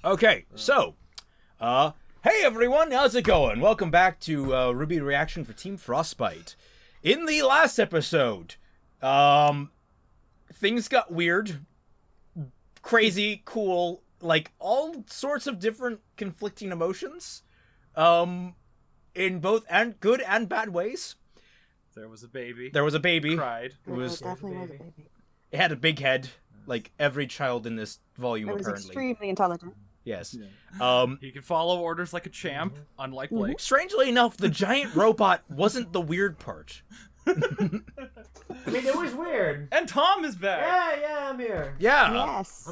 Okay, so, hey everyone, how's it going? Welcome back to Rwby Reaction for Team Frostbite. In the last episode, things got weird, crazy, cool, like all sorts of different conflicting emotions, in both good and bad ways. There was a baby. There was a baby. Cried. Definitely was a baby. It had a big head, like every child in this volume, It was apparently. extremely intelligent. Yes. Yeah. He could follow orders like a champ, unlike Blake. Strangely enough, the giant robot wasn't the weird part. I mean, it was weird. And Tom is back. Yeah, I'm here. Yeah. Yes.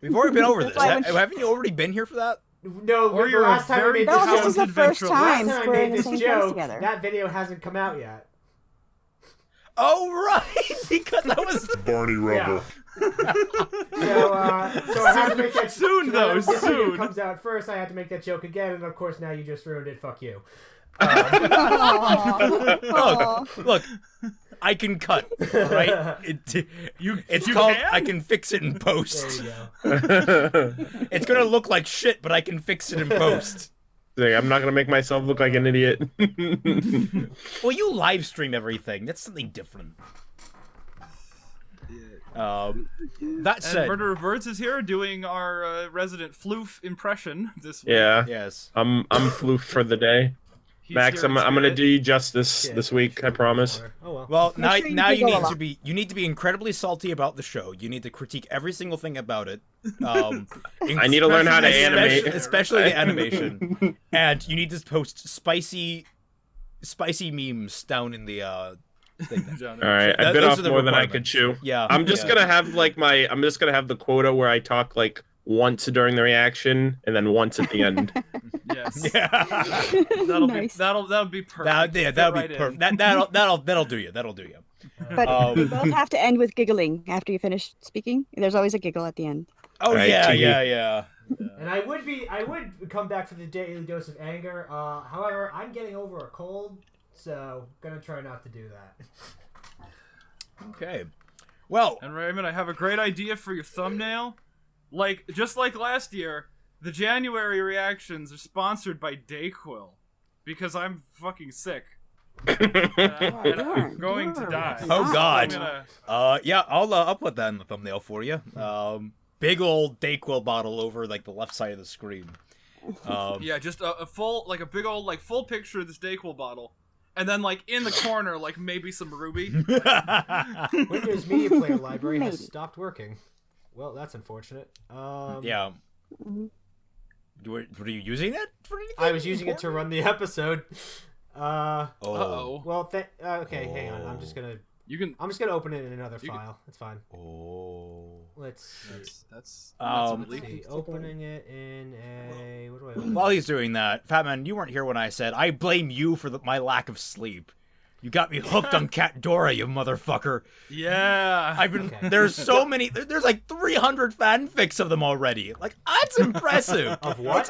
We've already been over this. That's why Haven't you already been here for that? No, Or the you're last a time very I made No, this this is joke, the first adventurous. time last time I we're in made the this same place joke, together. that video hasn't come out yet. Oh, right! Because that was... Barney Rubble. Yeah. So I had to make that Soon, though, This video soon. comes out first. I had to make that joke again, and of course now you just ruined it. Fuck you. Look, I can cut, right? It's you called, can? I can fix it in post. There you go. It's gonna look like shit, but I can fix it in post. I'm not gonna make myself look like an idiot. Well, you live stream everything. That's something different. That And said... Murder of Birds is here doing our resident floof impression this week. Yeah, Yes. I'm floof for the day. He's Max, here I'm in gonna spirit. do you justice this week. I promise. Oh well. Well, Make sure you now you giggle a need lot. to be incredibly salty about the show. You need to critique every single thing about it. I need to learn how to animate. especially the animation. And you need to post spicy memes down in the thing. All right, I bit Those off are the more than I requirements. could chew. Yeah. I'm just gonna have like I'm just gonna have the quota where I talk like once during the reaction and then once at the end. Yes. Yeah. Nice. That'll be perfect. That'll be Right in. perfect. That'll do you. That'll do you. But you both have to end with giggling after you finish speaking. There's always a giggle at the end. Oh Right, yeah, TV. yeah. And I would come back for the daily dose of anger. However, I'm getting over a cold, so gonna try not to do that. Okay. Well, And Raymond, I have a great idea for your thumbnail. Just like last year, the January reactions are sponsored by Dayquil. Because I'm fucking sick. And I'm going to die. oh god. I'm gonna... Yeah, I'll put that in the thumbnail for you. Big old Dayquil bottle over like the left side of the screen. Yeah, just a full, a big old, full picture of this Dayquil bottle. And then, in the corner, maybe some Rwby. Windows Media Player Library has Maybe. stopped working. Well, that's unfortunate. Yeah. Were you using it for anything? I was using it to run the episode. Oh. Uh-oh. Well, okay, hang on. I'm just gonna open it in another You can- file. It's fine. Oh. Let's see. That's Um, a relief. See, opening it in a what do I open? While he's doing that, Fatman, you weren't here when I said I blame you for my lack of sleep. You got me hooked on Cat Dora, you motherfucker. Yeah. I've been. Okay. There's so many. There's like 300 fanfics of them already. Like that's impressive. Of what?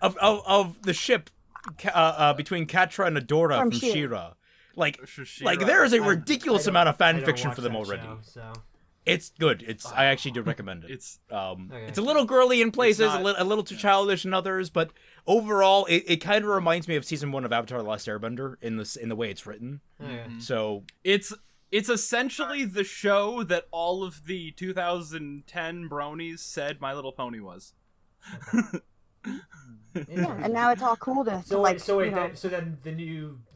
Of the ship between Catra and Adora From from She-Ra. She-Ra. Like She-Ra. there is a I- ridiculous I don't- amount of I fan don't fiction watch for them that already. show, so. It's good. I actually do recommend it. It's It's a little girly in places, not- a little too childish in others, but overall, it kind of reminds me of season 1 of Avatar: The Last Airbender in the way it's written. Oh, yeah. So it's essentially the show that all of the 2010 bronies said My Little Pony was. Yeah, and now it's all cool to So like. wait, so you know, then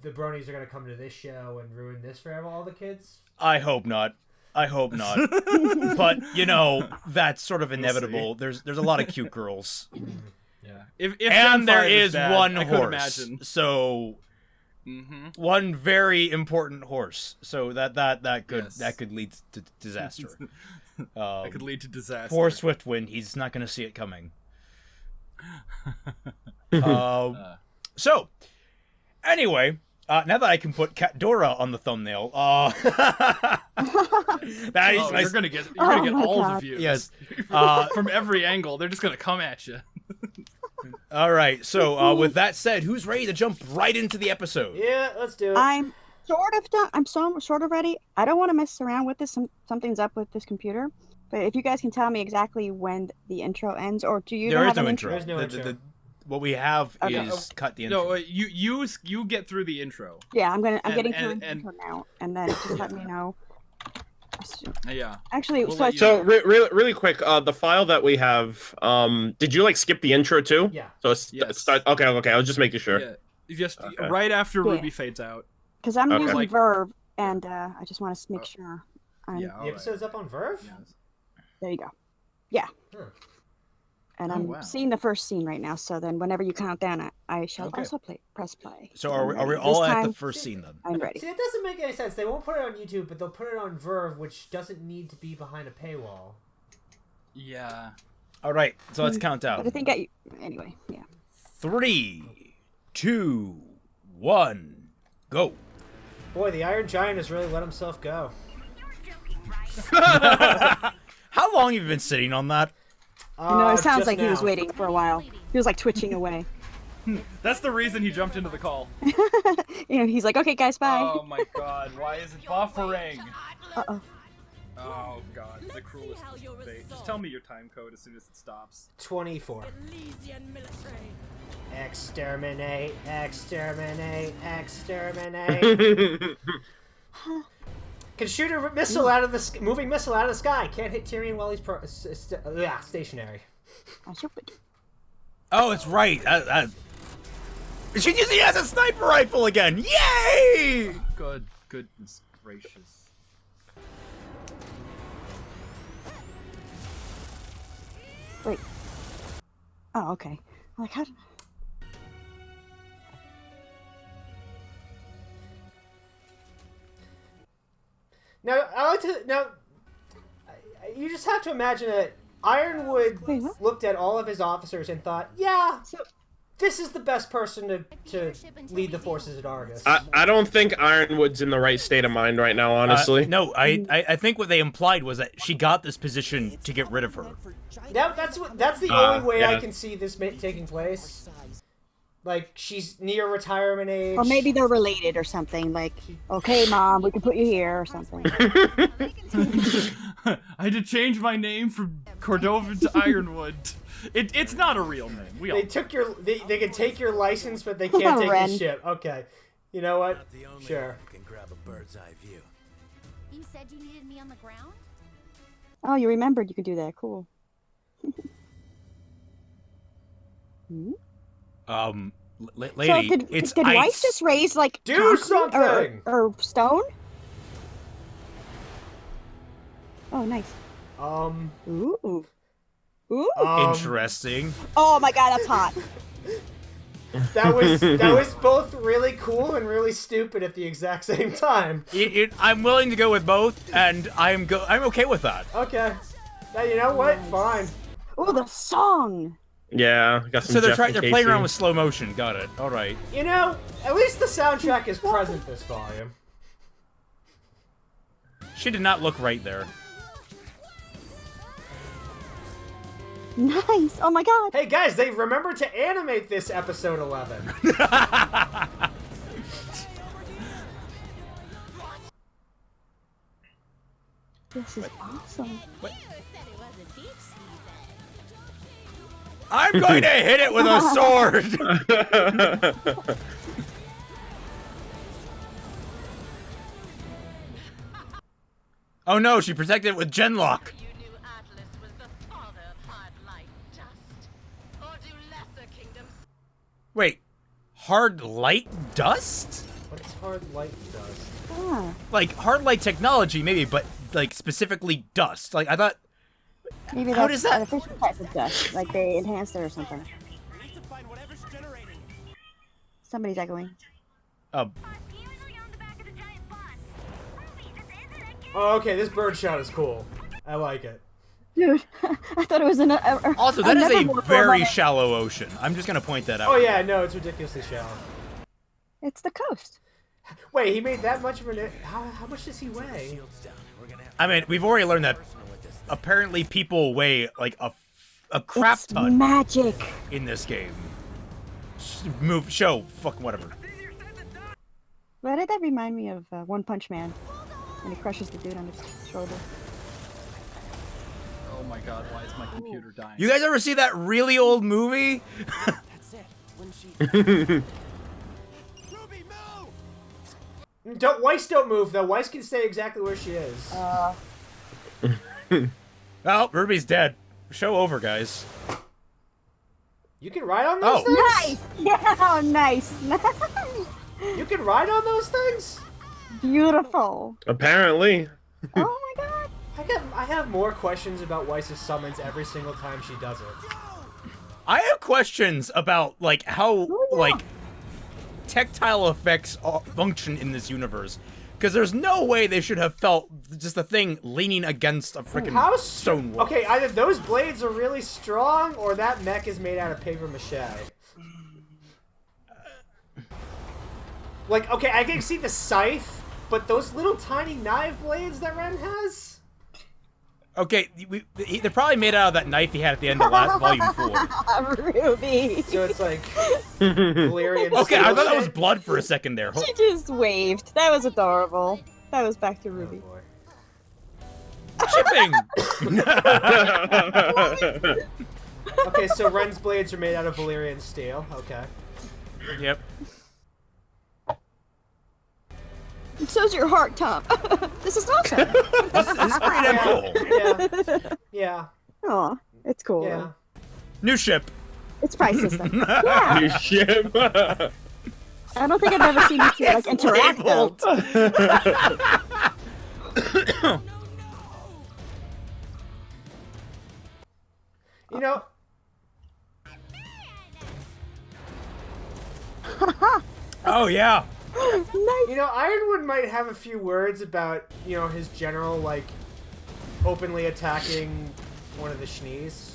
the bronies are gonna come to this show and ruin this for all the kids? I hope not. But that's sort of inevitable. There's a lot of cute girls, Yeah. If and Gen there 5 is bad, one I could horse. imagine. So one very important horse. So that could lead to disaster. That could lead to disaster. Poor Swiftwind, he's not going to see it coming. So, anyway, now that I can put Cat Dora on the thumbnail, that is nice. You're gonna get Oh my all the God. views. Yes. From every angle, they're just gonna come at you. All right. So, with that said, who's ready to jump right into the episode? Yeah, let's do it. I'm sort of done. I'm sort of ready. I don't want to mess around with this. Something's up with this computer. But if you guys can tell me exactly when the intro ends, or do you There have is no an intro. There's no intro. What we have Okay. is cut the intro. No, you get through the intro. Yeah, I'm And- getting through and- the intro now, and then just let me know. Yeah. Actually, We'll so let you So really quick, the file that we have, did you like skip the intro too? Yeah. So it's Yes. start. Okay, I was just making sure. Yeah. Just Okay. right after Yeah. Ruby fades out. because I'm Okay. using Like- Verve, and I just want to make sure. Yeah. The alright. episode's up on Verve? Yes. There you go. Yeah. Huh. And Oh, I'm wow. seeing the first scene right now. So then, whenever you count down, I shall Okay. also press play. So I'm are we ready. all This at time, the first scene then? I'm ready. See, it doesn't make any sense. They won't put it on YouTube, but they'll put it on Verve, which doesn't need to be behind a paywall. Yeah. All right, so let's count But I down. think anyway. Yeah. 3, 2, 1, go. Boy, the Iron Giant has really let himself go. How long have you been sitting on that? No, it sounds just like he was now. waiting for a while. He was like twitching away. That's the reason he jumped into the call. He's like, okay, guys, bye. Oh my god, why is it buffering? Uh-oh. Oh god, the cruelest fate. Just tell me your time code as soon as it stops. 24. Exterminate, exterminate, exterminate. Can shoot a missile out of the moving missile out of the sky. Can't hit Tyrion while he's stationary. I should put- Oh, it's right. She's using it as a sniper rifle again. Yay! Goodness gracious. Wait. Oh, okay. I'm like, how? Now, I like to you just have to imagine that Ironwood Wait, what? looked at all of his officers and thought, yeah, So, this is the best person to lead the forces at Argus. I don't think Ironwood's in the right state of mind right now, honestly. No, I think what they implied was that she got this position to get rid of her. That's the only way I yeah. can see this taking place. Like, she's near retirement age. or maybe they're related or something. Like, okay, mom, we can put you here or something. I had to change my name from Cordova to Ironwood. It's not a real name. We all They took your. They can take your license, but they can't take Ren. your ship. Okay. You know what? Sure. Can grab a bird's eye view. You said you needed me on the ground? Oh, you remembered you could do that. Cool. Hmm? Lady, So did it's Weiss ice. just raise like Do concrete something! or stone? Oh, nice. Ooh. Ooh. Interesting. Oh my god, that's hot. That was both really cool and really stupid at the exact same time. I'm willing to go with both, and I'm okay with that. Okay. Now you know what? Fine. Ooh, the song. Yeah, got some So they're Jeff and playing Casey. around with slow motion. Got it. All right. You know, at least the soundtrack is present this volume. She did not look right there. Nice. Oh my god. Hey guys, they remembered to animate this episode 11. This is awesome. I'm going to hit it with a sword. Oh no, she protected it with Genlock. You knew Atlas was the father of hard light dust. Or do lesser kingdoms Wait, hard light dust? What's hard light does? Ah, Like hard light technology, maybe, but like specifically dust. Like I thought. maybe How that's does that- artificial type of dust. Like they enhanced it or something. Somebody's echoing. Oh, okay, this bird shot is cool. I like it. Dude, I thought it was an. Also, that is a Nevermore for very moment. shallow ocean. I'm just gonna point that out. Oh yeah, no, it's ridiculously shallow. It's the coast. Wait, he made that much of an... How much does he weigh? I mean, we've already learned that apparently people weigh like a crap It's ton magic. in this game. Move, show, fucking whatever. Why did that remind me of One Punch Man when he crushes the dude on his shoulder? Oh my god, why is my computer dying? You guys ever see that really old movie? That's it. When she. Rwby, move! Weiss don't move though. Weiss can stay exactly where she is. Oh, Rwby's dead. Show over, guys. You can ride on those things? Nice! Yeah, oh, nice. You can ride on those things? Beautiful. Apparently. Oh my god. I have more questions about Weiss's summons every single time she does it. I have questions about like how like tactile effects function in this universe, because there's no way they should have felt just a thing leaning against a freaking stone wall. Okay, either those blades are really strong, or that mech is made out of paper mache. Like, okay, I can see the scythe, but those little tiny knife blades that Ren has? Okay, they're probably made out of that knife he had at the end of Volume 4. Rwby. So it's like Valyrian Okay, I steel thought that was shit? blood for a second there. She just waved. That was adorable. That was back to Rwby. Shipping! Okay, so Ren's blades are made out of Valyrian steel. Okay. Yep. So's your heart, Tom. This is awesome. This is pretty damn cool. Yeah. Yeah. Aw, it's cool. Yeah. New ship. It's priceless then. Yeah. New ship. I don't think I've ever seen these two like interact though. You know, Oh yeah. Nice. you know, Ironwood might have a few words about, you know, his general, like, openly attacking one of the Shnees.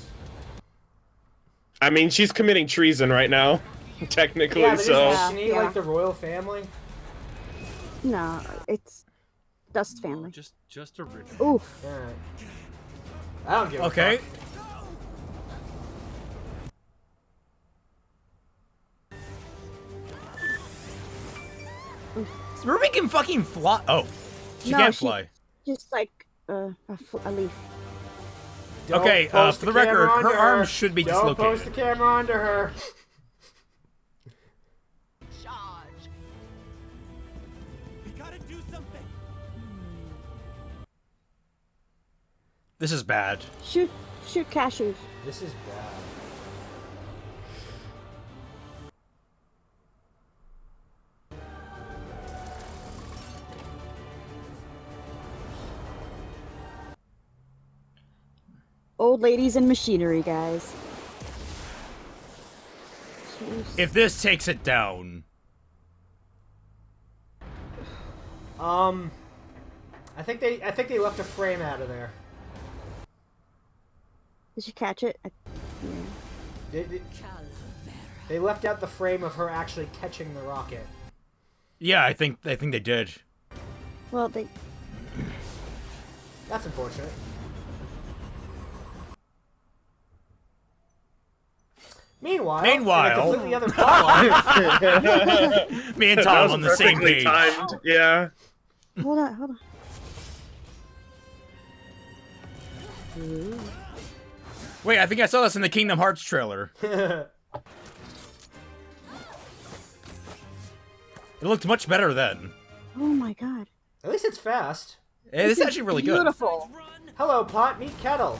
I mean, she's committing treason right now, technically. Yeah, but so. isn't Shnee Yeah. like the royal family? No, it's Dust family. Just original. Oof. Alright. I don't give a Okay. fuck. Rwby can fucking fly. Oh, she No, can't she- fly. Just like a leaf. Don't Okay, post for the camera record, onto her arms should be Don't dislocated. post the camera onto her. Charge. We gotta do something. This is bad. Shoot cashews. This is bad. Old ladies and machinery, guys. Jeez. If this takes it down. I think they left a frame out of there. Did you catch it? Yeah. They left out the frame of her actually catching the rocket. Yeah, I think they did. Well, they. That's unfortunate. Meanwhile, in a completely other plotline. Me and That Tom was on the same perfectly page. timed. Yeah. Hold on. Wait, I think I saw this in the Kingdom Hearts trailer. It looked much better then. Oh my god. At least it's fast. It's actually really good. Beautiful. Hello, pot, meet kettle.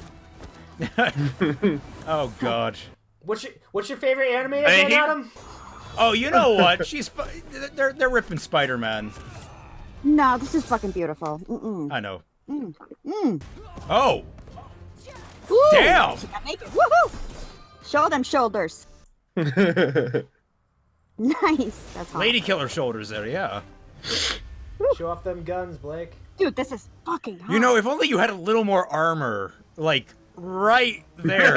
Oh god. What's your favorite anime again, Adam? Oh, you know what? They're ripping Spider-Man. No, this is fucking beautiful. I know. Mm. Oh, Woo! damn! She got naked. Woohoo! Show them shoulders. Nice. That's hot. Lady killer shoulders there, yeah. Show off them guns, Blake. Dude, this is fucking hot. You know, if only you had a little more armor, like right there.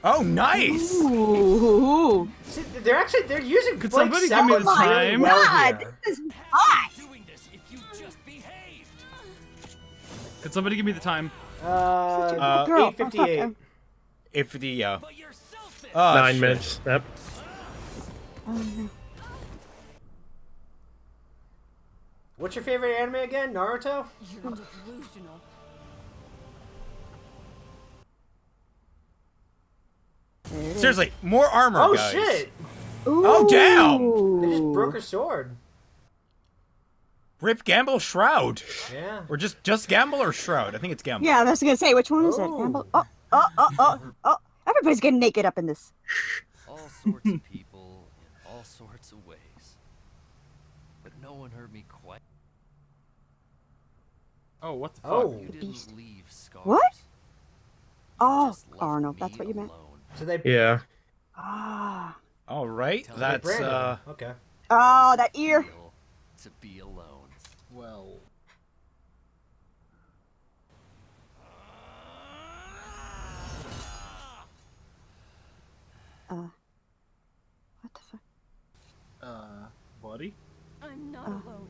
Oh, nice! Ooh. See, they're using Could Blake's somebody give me the sound really time? well God, here. this is hot. Doing this if you just behaved. Could somebody give me the time? Girl, 8:58. oh, fuck. if the But you're selfish. 9 shit. minutes. Yep. Oh, no. What's your favorite anime again? Naruto? You're delusional. Seriously, more armor, Oh guys. shit! Oh, damn! They just Ooh. broke her sword. Rip Gamble Shroud. Yeah. Or just Gamble or Shroud? I think it's Gamble. Yeah, I was gonna say, which one is it? Oh. Gamble? Oh. Everybody's getting naked up in this. All sorts of people in all sorts of ways. But no one hurt me quite. Oh, what the fuck? Oh. You didn't beast. leave scars. What? You Oh, just left Arnold, that's me what you meant. alone. So they. Yeah. Ah. All right, Tell me, they that's branded him. Okay. Oh, that ear. Feel to be alone. Well. What the fuck? Buddy? I'm not alone.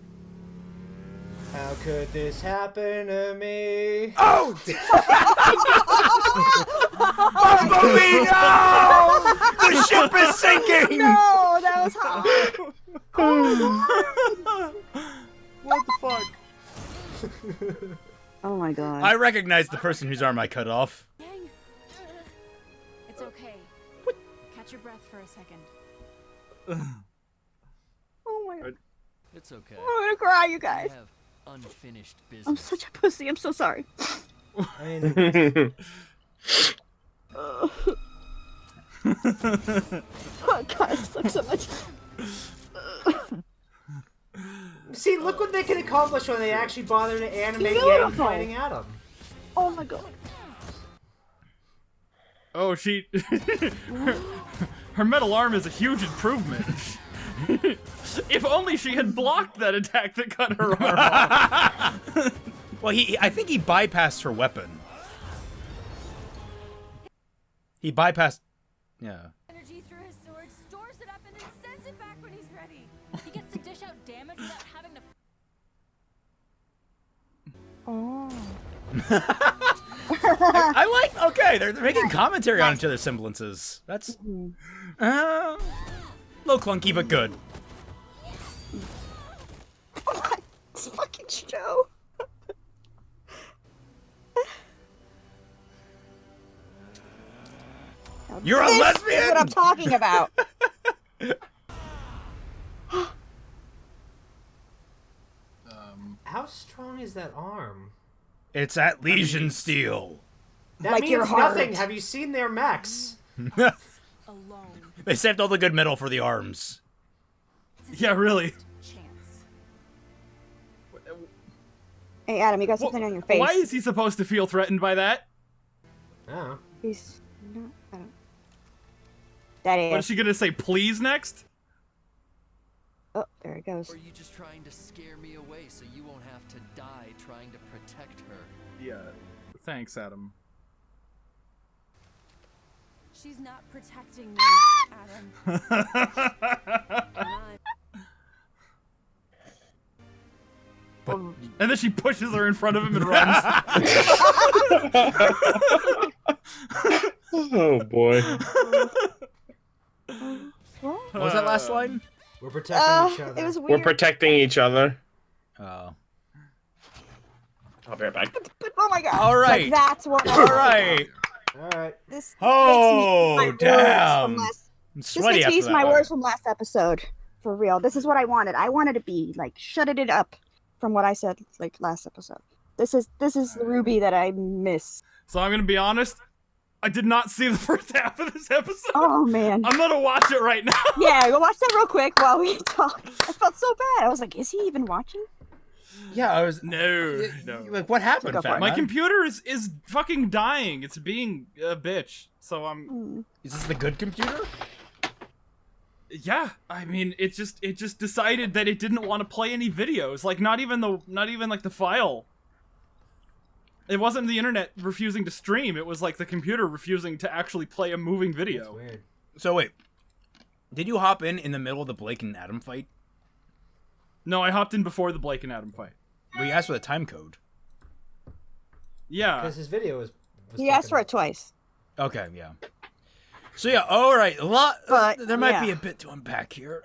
How could this happen to me? Oh! Bumblebee, no! The ship is sinking! No, that was hot. What the fuck? Oh my god. I recognize the person whose arm I cut off. Dang. It's okay. Catch your breath for a second. Oh my god. It's okay. I'm gonna cry, you We guys. have unfinished business. I'm such a pussy. I'm so sorry. I mean, Oh god, it sucks so much. see, look what they can accomplish when they actually bother to animate Yang Beautiful. fighting Adam. Oh my god. Oh, she. Her metal arm is a huge improvement. If only she had blocked that attack that cut her arm off. Well, I think he bypassed her weapon. He bypassed. Yeah. Energy through his sword, stores it up, and then sends it back when he's ready. He gets to dish out damage without having to. Oh. I like. Okay, they're making commentary on each other's semblances. That's a little clunky, but good. Oh my, this fucking show. You're a This lesbian? is what I'm talking about. How strong is that arm? It's at Legion Steel. That Like means your heart. nothing. Have you seen their mechs? Alone. They saved all the good metal for the arms. Yeah, really. Chance. Hey, Adam, you got something on your face. Why is he supposed to feel threatened by that? Oh. He's not. I don't. That What is is. she gonna say? Please next? Oh, there it goes. Or are you just trying to scare me away so you won't have to die trying to protect her? Yeah. Thanks, Adam. She's not protecting me, Adam. And I'm And then she pushes her in front of him and runs. Oh boy. What was that last line? We're protecting each other. It was We're weird. protecting each other. Oh. I'll be right back. But, oh my god. All right. Like, that's what. All right. Alright. This. Oh, makes me use my words damn. from last- I'm This sweaty makes after me use that my one. words from last episode. For real. This is what I wanted. I wanted to be like shutted it up from what I said like last episode. This is the Ruby that I miss. So I'm gonna be honest. I did not see the first half of this episode. Oh man. I'm gonna watch it right now. Yeah, go watch that real quick while we talk. I felt so bad. I was like, is he even watching? Yeah, I was. No. Like, what happened, Go for it. Fat My Man? computer is fucking dying. It's being a bitch. So I'm. Hmm. Is this the good computer? Yeah, I mean, it just decided that it didn't want to play any videos. Like not even like the file. It wasn't the internet refusing to stream. It was like the computer refusing to actually play a moving That's video. weird. So wait, did you hop in the middle of the Blake and Adam fight? No, I hopped in before the Blake and Adam fight. We asked for the time code. Yeah. Because his video was He asked for it twice. Okay, yeah. So yeah, all right. A lot. But, there might be yeah. a bit to unpack here.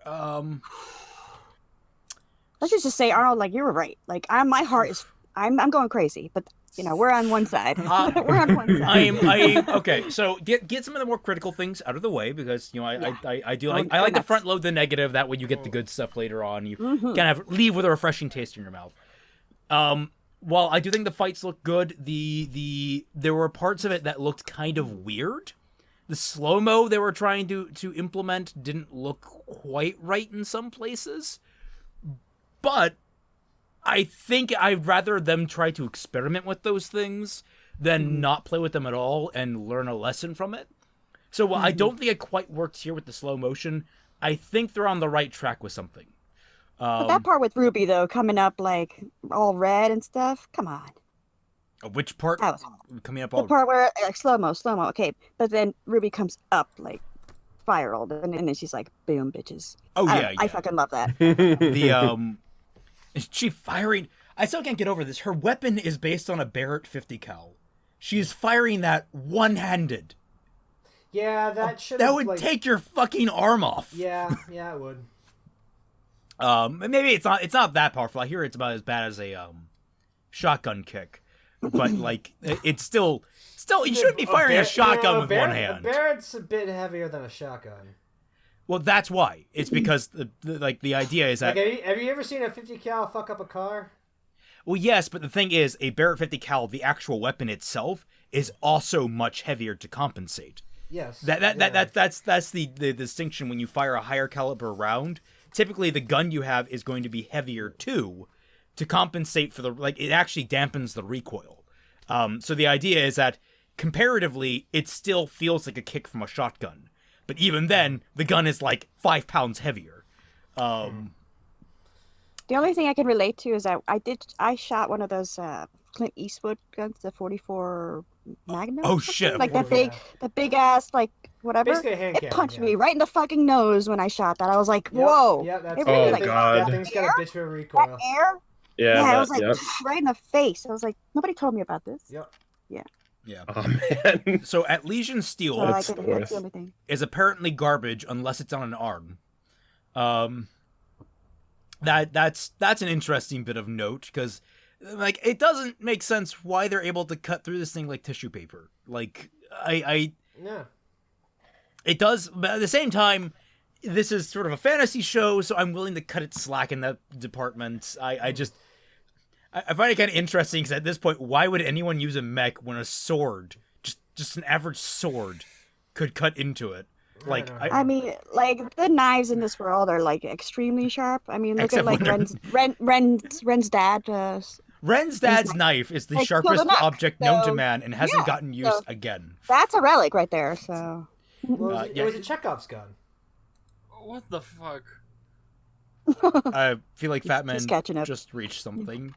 Let's just say, Arnold, like, you were right. Like, my heart is, I'm going crazy, but you know, we're on one side. We're on one side. Okay. So get some of the more critical things out of the way because you know I do like Go I like to nuts. front load the negative. That way you get the good stuff later on. You kind of leave with a refreshing taste in your mouth. While I do think the fights look good, there were parts of it that looked kind of weird. The slow-mo they were trying to implement didn't look quite right in some places. But I think I'd rather them try to experiment with those things than not play with them at all and learn a lesson from it. So while I don't think it quite works here with the slow motion, I think they're on the right track with something. But that part with Ruby, though, coming up, like, all red and stuff, come on. Which part? That was Coming up the all... part where, like, slow-mo, okay. But then Ruby comes up, like, spiraled, and then she's like, boom, bitches. Oh, yeah. I fucking love that. Is she firing? I still can't get over this. Her weapon is based on a Barrett 50 cal. She's firing that one-handed. Yeah, that should. That would take your fucking arm off. Yeah, it would. Maybe it's not that powerful. I hear it's about as bad as a shotgun kick, but like it's still you shouldn't be firing a shotgun with one hand. A Barrett's a bit heavier than a shotgun. Well, that's why. It's because the idea is that. Like, have you ever seen a 50 cal fuck up a car? Well, yes, but the thing is, a Barrett 50 cal, the actual weapon itself, is also much heavier to compensate. Yes. That's the distinction when you fire a higher caliber round. Typically, the gun you have is going to be heavier too, to compensate for it actually dampens the recoil. So the idea is that comparatively, it still feels like a kick from a shotgun. But even then, the gun is like 5 pounds heavier. The only thing I can relate to is that I shot one of those Clint Eastwood guns, the 44 Magnum. Oh shit! Like the big ass, like whatever. Basically a hand It cannon, punched me right in the fucking nose when I shot that. I was like, whoa! Yeah, that's It really, Oh, God. That thing's got a bitch of a recoil. That air. Yeah, I was like yep. right in the face. I was like, nobody told me about this. Yep. Yeah. Oh man. So at Legion Steel So That's that's the worst. the only thing. is apparently garbage unless it's on an arm. That's an interesting bit of note because like it doesn't make sense why they're able to cut through this thing like tissue paper. Like Yeah. it does, but at the same time, this is sort of a fantasy show, so I'm willing to cut it slack in that department. I find it kind of interesting because at this point, why would anyone use a mech when a sword, just an average sword, could cut into it? Like, I mean, like the knives in this world are like extremely sharp. I mean, look Except at like when Ren's dad. Ren's dad's knife is the like, sharpest killed a neck, object known to so, man and hasn't yeah, gotten used so- again. That's a relic right there. So Well, yeah. it was a Chekhov's gun. What the fuck? I feel like He's Fatman catching up. just reached something.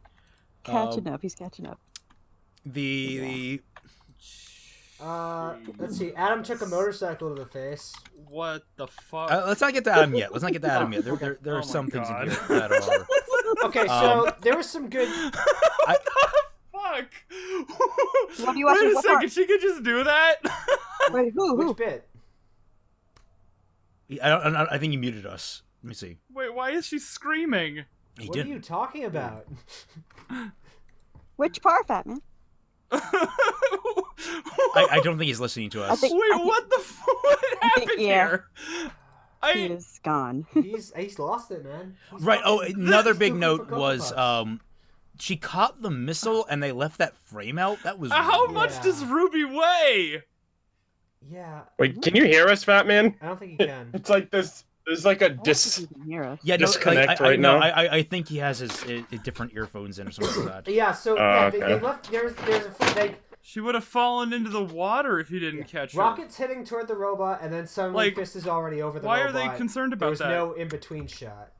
catching up, he's catching up. The Let's see. Adam took a motorcycle to the face. What the fuck? let's not get to Adam yet. There Oh are my some things in God. here that are. Okay, so there was some good. Fuck. What do you Wait watch? a What second, part? she could just do that? Wait, who? Which bit? I think he muted us. Let me see. Wait, why is she screaming? He What didn't. are you talking about? Which part, Fatman? I don't think he's listening to us. think- Wait, what the fuck? What happened yeah. here? He is gone. He's lost it, man. He's Right. Oh, fucking- another he's big looking note for was Cocoa Puffs. she caught the missile and they left that frame out. That was How weird. much Yeah. does Ruby weigh? Yeah, Wait, can you hear us, Fat Man? I don't think he can. It's like this. There's like a I don't think he can hear us. Yeah, no, disconnect I right no, now. I think he has his different earphones in or something like that. Yeah, so Oh, they okay. left. There's a She would have fallen into the water if you didn't catch her. rockets hitting toward the robot, and then suddenly Like, Fist is already over the why robot. are they concerned There about was that? no in between shot.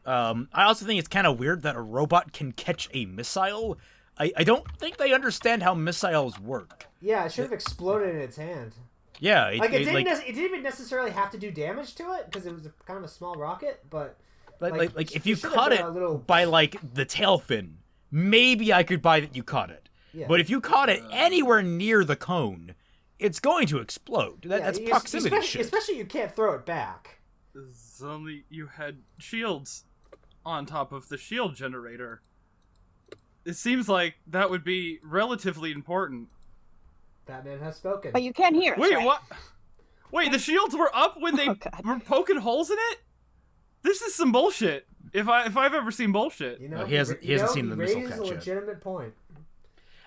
I also think it's kind of weird that a robot can catch a missile. I don't think they understand how missiles work. Yeah, it should have exploded in its hand. Yeah, It didn't even necessarily have to do damage to it because it was kind of a small rocket, but like if you you should have caught done it a little- by like the tail fin, maybe I could buy that you caught it. Yeah. But if you caught it anywhere near the cone, it's going to explode. That's proximity shit. Especially you can't throw it back. Only you had shields on top of the shield generator. It seems like that would be relatively important. Batman has spoken. But you can't hear us, Wait, right? what? Wait, the shields were up when they were poking holes in it? This is some bullshit. If I've ever seen bullshit. You know, he hasn't seen the missile catch catch a yet. legitimate point.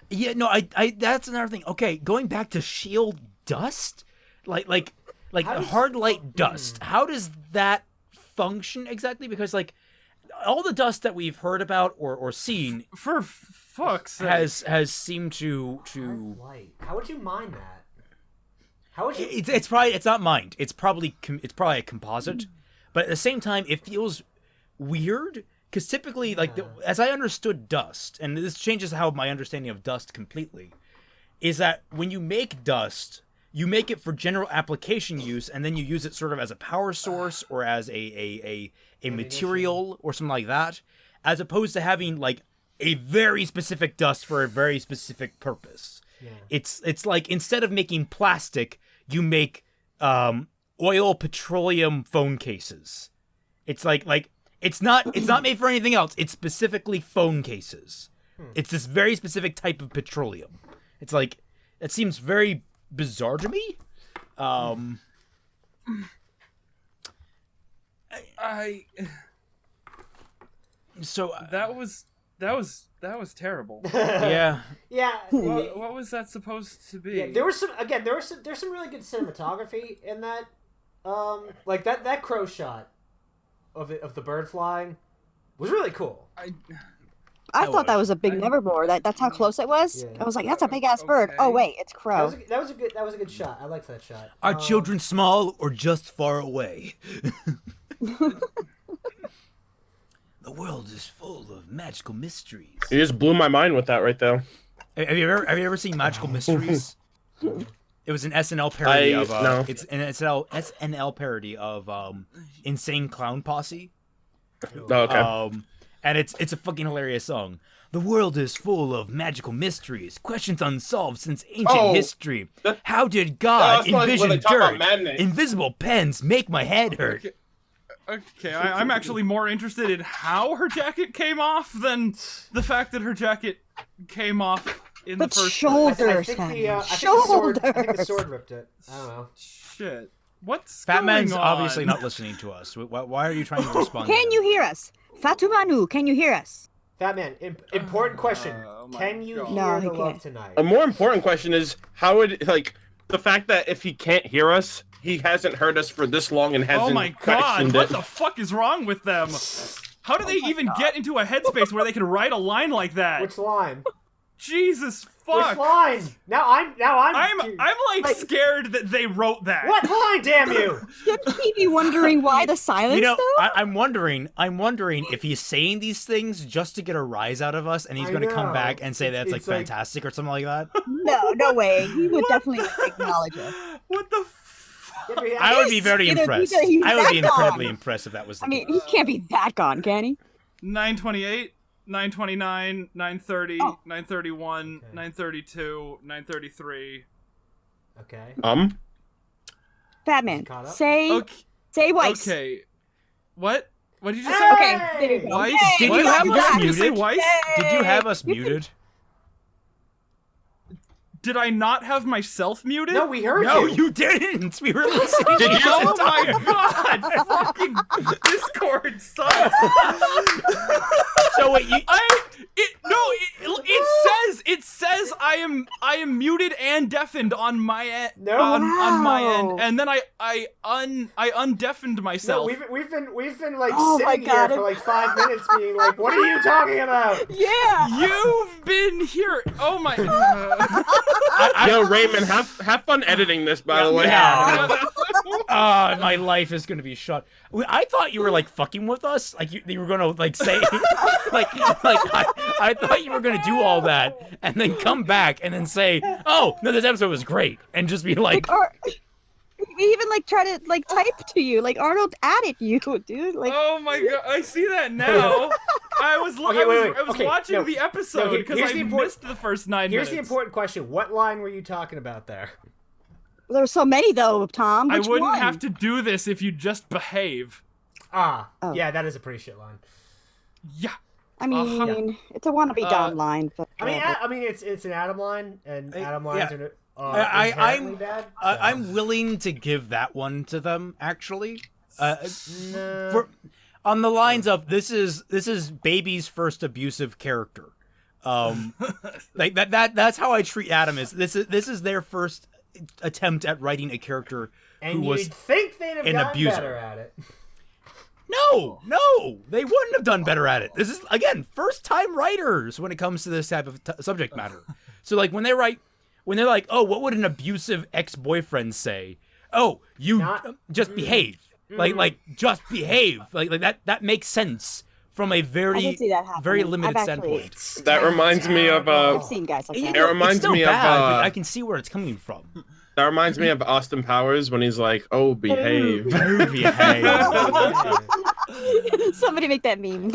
Yeah, no, I that's another thing. Okay, going back to shield dust, like hard light dust. How does that function exactly? Because like all the dust that we've heard about or seen For fuck's sake. has seemed to Hard light. How would you mine that? How would you? it's not mined. It's probably a composite, but at the same time it feels weird. Because typically, like, as I understood dust, and this changes how my understanding of dust completely, is that when you make dust, you make it for general application use, and then you use it sort of as a power source or as a material or something like that, as opposed to having, like, a very specific dust for a very specific purpose. Yeah. It's like, instead of making plastic, you make oil petroleum phone cases. It's like it's not made for anything else. It's specifically phone cases. It's this very specific type of petroleum. It's like, it seems very bizarre to me. So That was terrible. yeah. Yeah. What was that supposed to be? Yeah, there's some really good cinematography in that. Like that crow shot of the bird flying was really cool. I thought that was a big nevermore. That's how close it was. Yeah. I was like, that's a big ass bird. Oh wait, it's crow. That was a good shot. I liked that shot. Are children small or just far away? The world is full of magical mysteries. You just blew my mind with that right there. Have you ever seen Magical Mysteries? It was an SNL parody of no. It's an SNL parody of Insane Clown Posse. Oh, okay. And it's a fucking hilarious song. The world is full of magical mysteries, questions unsolved since ancient history. How did God envision dirt? Invisible pens make my head hurt. Okay, I'm actually more interested in how her jacket came off than the fact that her jacket came off in the first shoulders, I think the sword ripped it. I don't know. Shit. What's Fatman's going on? obviously not listening to us. Why are you trying to respond? Can you hear us? Fatumanu, can you hear us? Fatman, important question. Can you hear No, he the love can't. tonight? A more important question is, how would, like, the fact that if he can't hear us, he hasn't heard us for this long and hasn't Oh my god, questioned what it. the fuck is wrong with them? How do they even get into a headspace where they can write a line like that? Which line? Jesus fuck. Which line? Now I'm like scared that they wrote that. What line, damn you? Shouldn't he be wondering why the silence, You know, though? I'm wondering if he's saying these things just to get a rise out of us, and he's I going to come know. back and say that's like It's like- fantastic or something like that. No way. He would definitely acknowledge it. What the I would be very Either impressed. he's I would be that incredibly gone. impressed if that was the I mean, case. he can't be that gone, can he? 928, 929, 930, Oh. 931, 932, 933. Okay. Fatman, Caught up? Okay. say Weiss. Okay. What? What did you say? Okay, there you go. Weiss? Yay, Did What? you have You us want me to say muted? Weiss? Did you have us muted? Did I not have myself muted? No, we heard No, you. you didn't. We were listening. Did you? Oh my god! Fucking Discord sucks. So wait, It says I am muted and deafened on my end. No. on my Wow. end, and then I undeafened No, myself. we've been like Oh my sitting here God. for like 5 minutes being like, what are you talking about? Yeah. You've been here. Oh my. Yo, Raymond, have fun editing this, by the way. Yeah. My life is gonna be shut. I thought you were like fucking with us. Like you were gonna like say, I thought you were gonna do all that and then come back and then say, oh no, this episode was great, and just be like, We even like try to like type to you, like Arnold added you, dude. Like, Oh my god! I see that now. I was I was okay, watching no, the no, episode because here's I the important- missed the first 9 Here's minutes. the important question: what line were you talking about there? There's so many though, Tom. I Which wouldn't one? have to do this if you just behave. Oh. Yeah, that is a pretty shit line. Yeah. I mean, it's a wannabe Dom line. But, I mean, it's an Adam line, and Adam lines yeah. are inherently bad. So. I'm willing to give that one to them, actually. No. On the lines of this is baby's first abusive character. Like that's how I treat Adam. This is their first attempt at writing a character and who was you'd think they'd have an gotten abuser. better at it. No, they wouldn't have done better at it. This is again first time writers when it comes to this type of subject matter. So like when they're like, oh, what would an abusive ex-boyfriend say? Oh, you just behave. Like just behave. Like that makes sense from a I very can see that happening. very limited I've actually- standpoint. That reminds me of I've seen guys like that. It reminds it's still me of, bad, but I can see where it's coming from. That reminds me of Austin Powers when he's like, "Oh, behave." Behave. Somebody make that meme.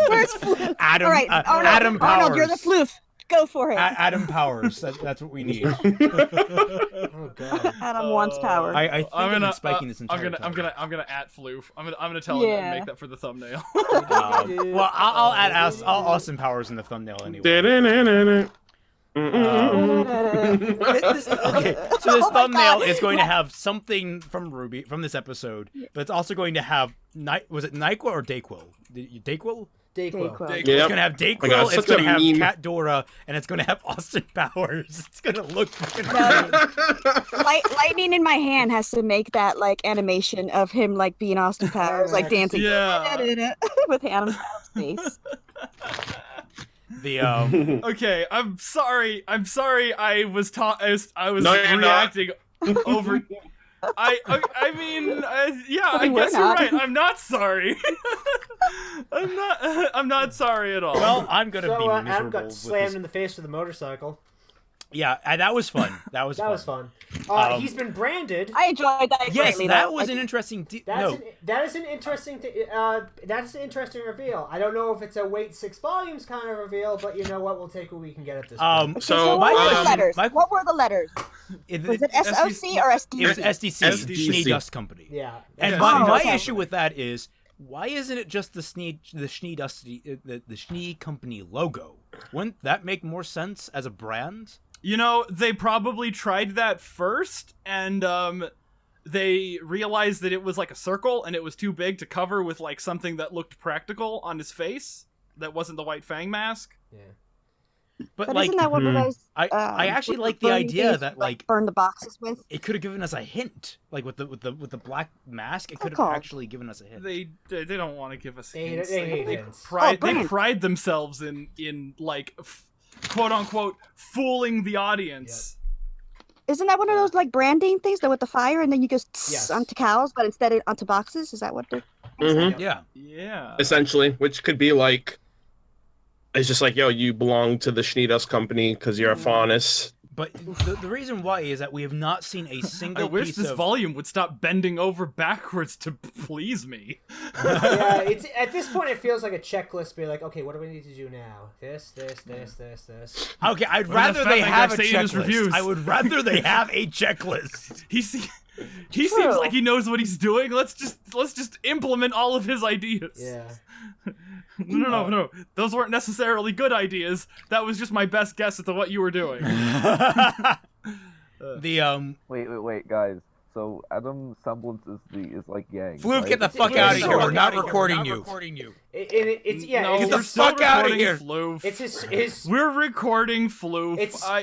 Where's Floof? Adam, All right, Adam Powers. Arnold, you're the Floof. Go for it. Adam Powers. That's what we need. Oh god. Adam wants power. I think I'm gonna spiking this entire I'm time. gonna at Floof. I'm gonna tell him to Yeah. make that for the thumbnail. Well, I'll add Austin Powers in the thumbnail anyway. Okay, so this thumbnail is going to have something from Rwby from this episode, but it's also going to have was it Nyquil or Dayquil? Dayquil? Dayquil. Dayquil. It's Yep. gonna have Dayquil. Oh my God, it's such gonna a have meme. Cat Dora, and it's gonna have Austin Powers. It's gonna look fucking Lightning in my hand has to make that like animation of him like being Austin Powers, like dancing. Yeah. With Adam Powers' face. the Okay, I'm sorry. I was I was No, you're not. reacting over. I mean, yeah. I We're guess you're not. right. I'm not sorry. I'm not sorry at all. well, I'm gonna So be Adam miserable got with slammed this. in the face with a motorcycle. Yeah, that was fun. That was That fun. was fun. He's been branded. I enjoyed that. Yes, greatly, that though. was Like, an interesting. That is an interesting. That's an interesting reveal. I don't know if it's a wait 6 volumes kind of reveal, but you know what? We'll take what we can get at this point. okay, So, what were the letters? my- What were the letters? Was it SOC or SD? It was SDC, SDC. Schnee Dust Company. Yeah. And Yeah. my okay. issue with that is, why isn't it just the Schnee Dusty, the Schnee Company logo? Wouldn't that make more sense as a brand? You know, they probably tried that first, and they realized that it was like a circle, and it was too big to cover with like something that looked practical on his face. That wasn't the White Fang mask. Yeah. But, But like, isn't that one of those? I actually like the burning idea things that to, like burn the boxes with. it could have given us a hint, like with the black mask. It could have called? actually given us a hint. They don't want to give us They hints. hate hints. They brand. pride themselves in like quote unquote fooling the audience. Isn't that one of those like branding things that with the fire and then you just Yes. onto cows, but instead it onto boxes? Is that what they're? Mhm. Yeah. Yeah. Essentially, which could be like, it's just like, yo, you belong to the Schnee Dust Company because you're a faunus. But the reason why is that we have not seen a single I wish piece this of volume would stop bending over backwards to please me. Yeah, it's at this point it feels like a checklist. Be like, okay, what do we need to do now? This. Okay, I'd What rather did they Fat Man have Guy a say in his checklist. reviews? I would rather they have a checklist. He seems like he knows what he's doing. Let's just implement all of his ideas. Yeah. No. Those weren't necessarily good ideas. That was just my best guess at what you were doing. The Wait, guys. So Adam's semblance is like Yang. Floof, right? get the fuck Yeah, out of here. We're sure. not recording you. It's yeah. No, it's the we're still fuck outta recording here. Floof. It's his. We're recording Floof.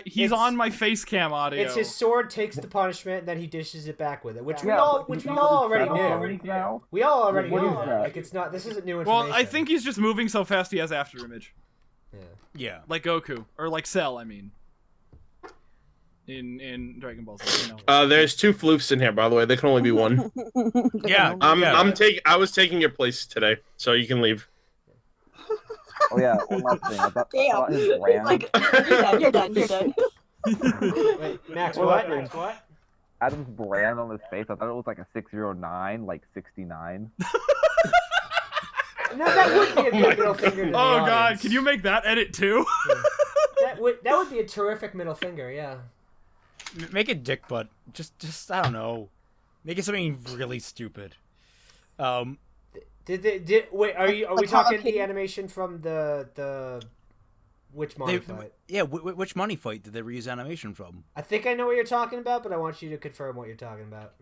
He's it's- on my face cam audio. It's his sword takes the punishment, and then he dishes it back with it, which we Yeah, all but already settle knew. now? We all already What knew is that. that? Like it's not. This isn't new information. Well, I think he's just moving so fast he has after image, Yeah. like Goku or like Cell. I mean, in Dragon Ball Z. You know. There's 2 floofs in here, by the way. There can only be one. Yeah. I was taking your place today, so you can leave. Oh yeah, one last thing. I thought his Damn. brand. Like, you're done. Wait, Max, Well, what? that Max, what? Adam's brand on his face. I thought it was like a 609, like 69. No, that would be a good middle finger to the Oh god, audience. can you make that edit too? That would be a terrific middle finger, yeah. Make it dick butt. Just I don't know. Make it something really stupid. Wait? Are we talking the animation from the which money fight? Yeah, which money fight did they reuse animation from? I think I know what you're talking about, but I want you to confirm what you're talking about.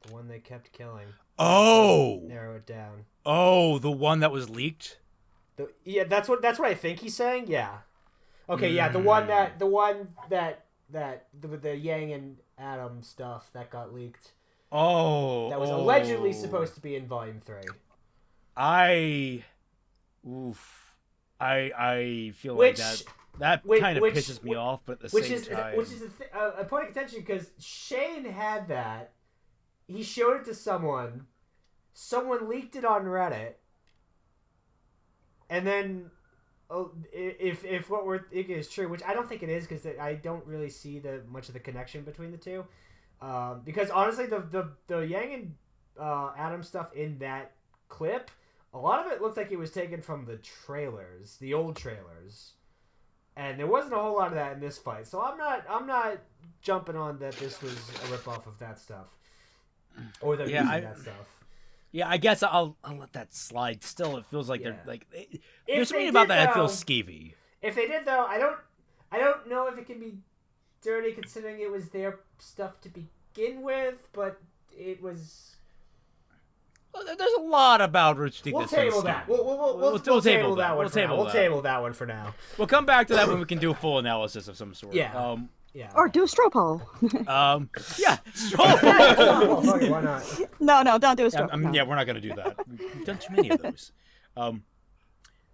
The one they kept killing. Oh. Narrow it down. Oh, the one that was leaked. Yeah, that's what I think he's saying. Yeah. Okay. Yeah, the one that the Yang and Adam stuff that got leaked. Oh. That was allegedly supposed to be in Volume 3. I feel like that kind of pisses me off, but at the same time, which is a point of contention because Shane had that. He showed it to someone. Someone leaked it on Reddit. And then, if what we're thinking is true, which I don't think it is, because I don't really see much of the connection between the two. Because honestly, the Yang and Adam stuff in that clip, a lot of it looked like it was taken from the trailers, the old trailers, and there wasn't a whole lot of that in this fight. So I'm not jumping on that this was a ripoff of that stuff, or them using that stuff. Yeah, I guess I'll let that slide. Still, it feels like they're like. There's something they about did, that that though, feels skeevy. If they did though, I don't know if it can be dirty considering it was their stuff to begin with, but it was. Well, there's a lot about Rich Dick. We'll table that. We'll table that one. We'll table that one for now. We'll come back to that when we can do a full analysis of some sort. Yeah. Yeah. Or do a straw poll. Yeah, straw poll. Okay, why not? No, don't do a straw poll. No. Yeah, we're not going to do that. We've done too many of those.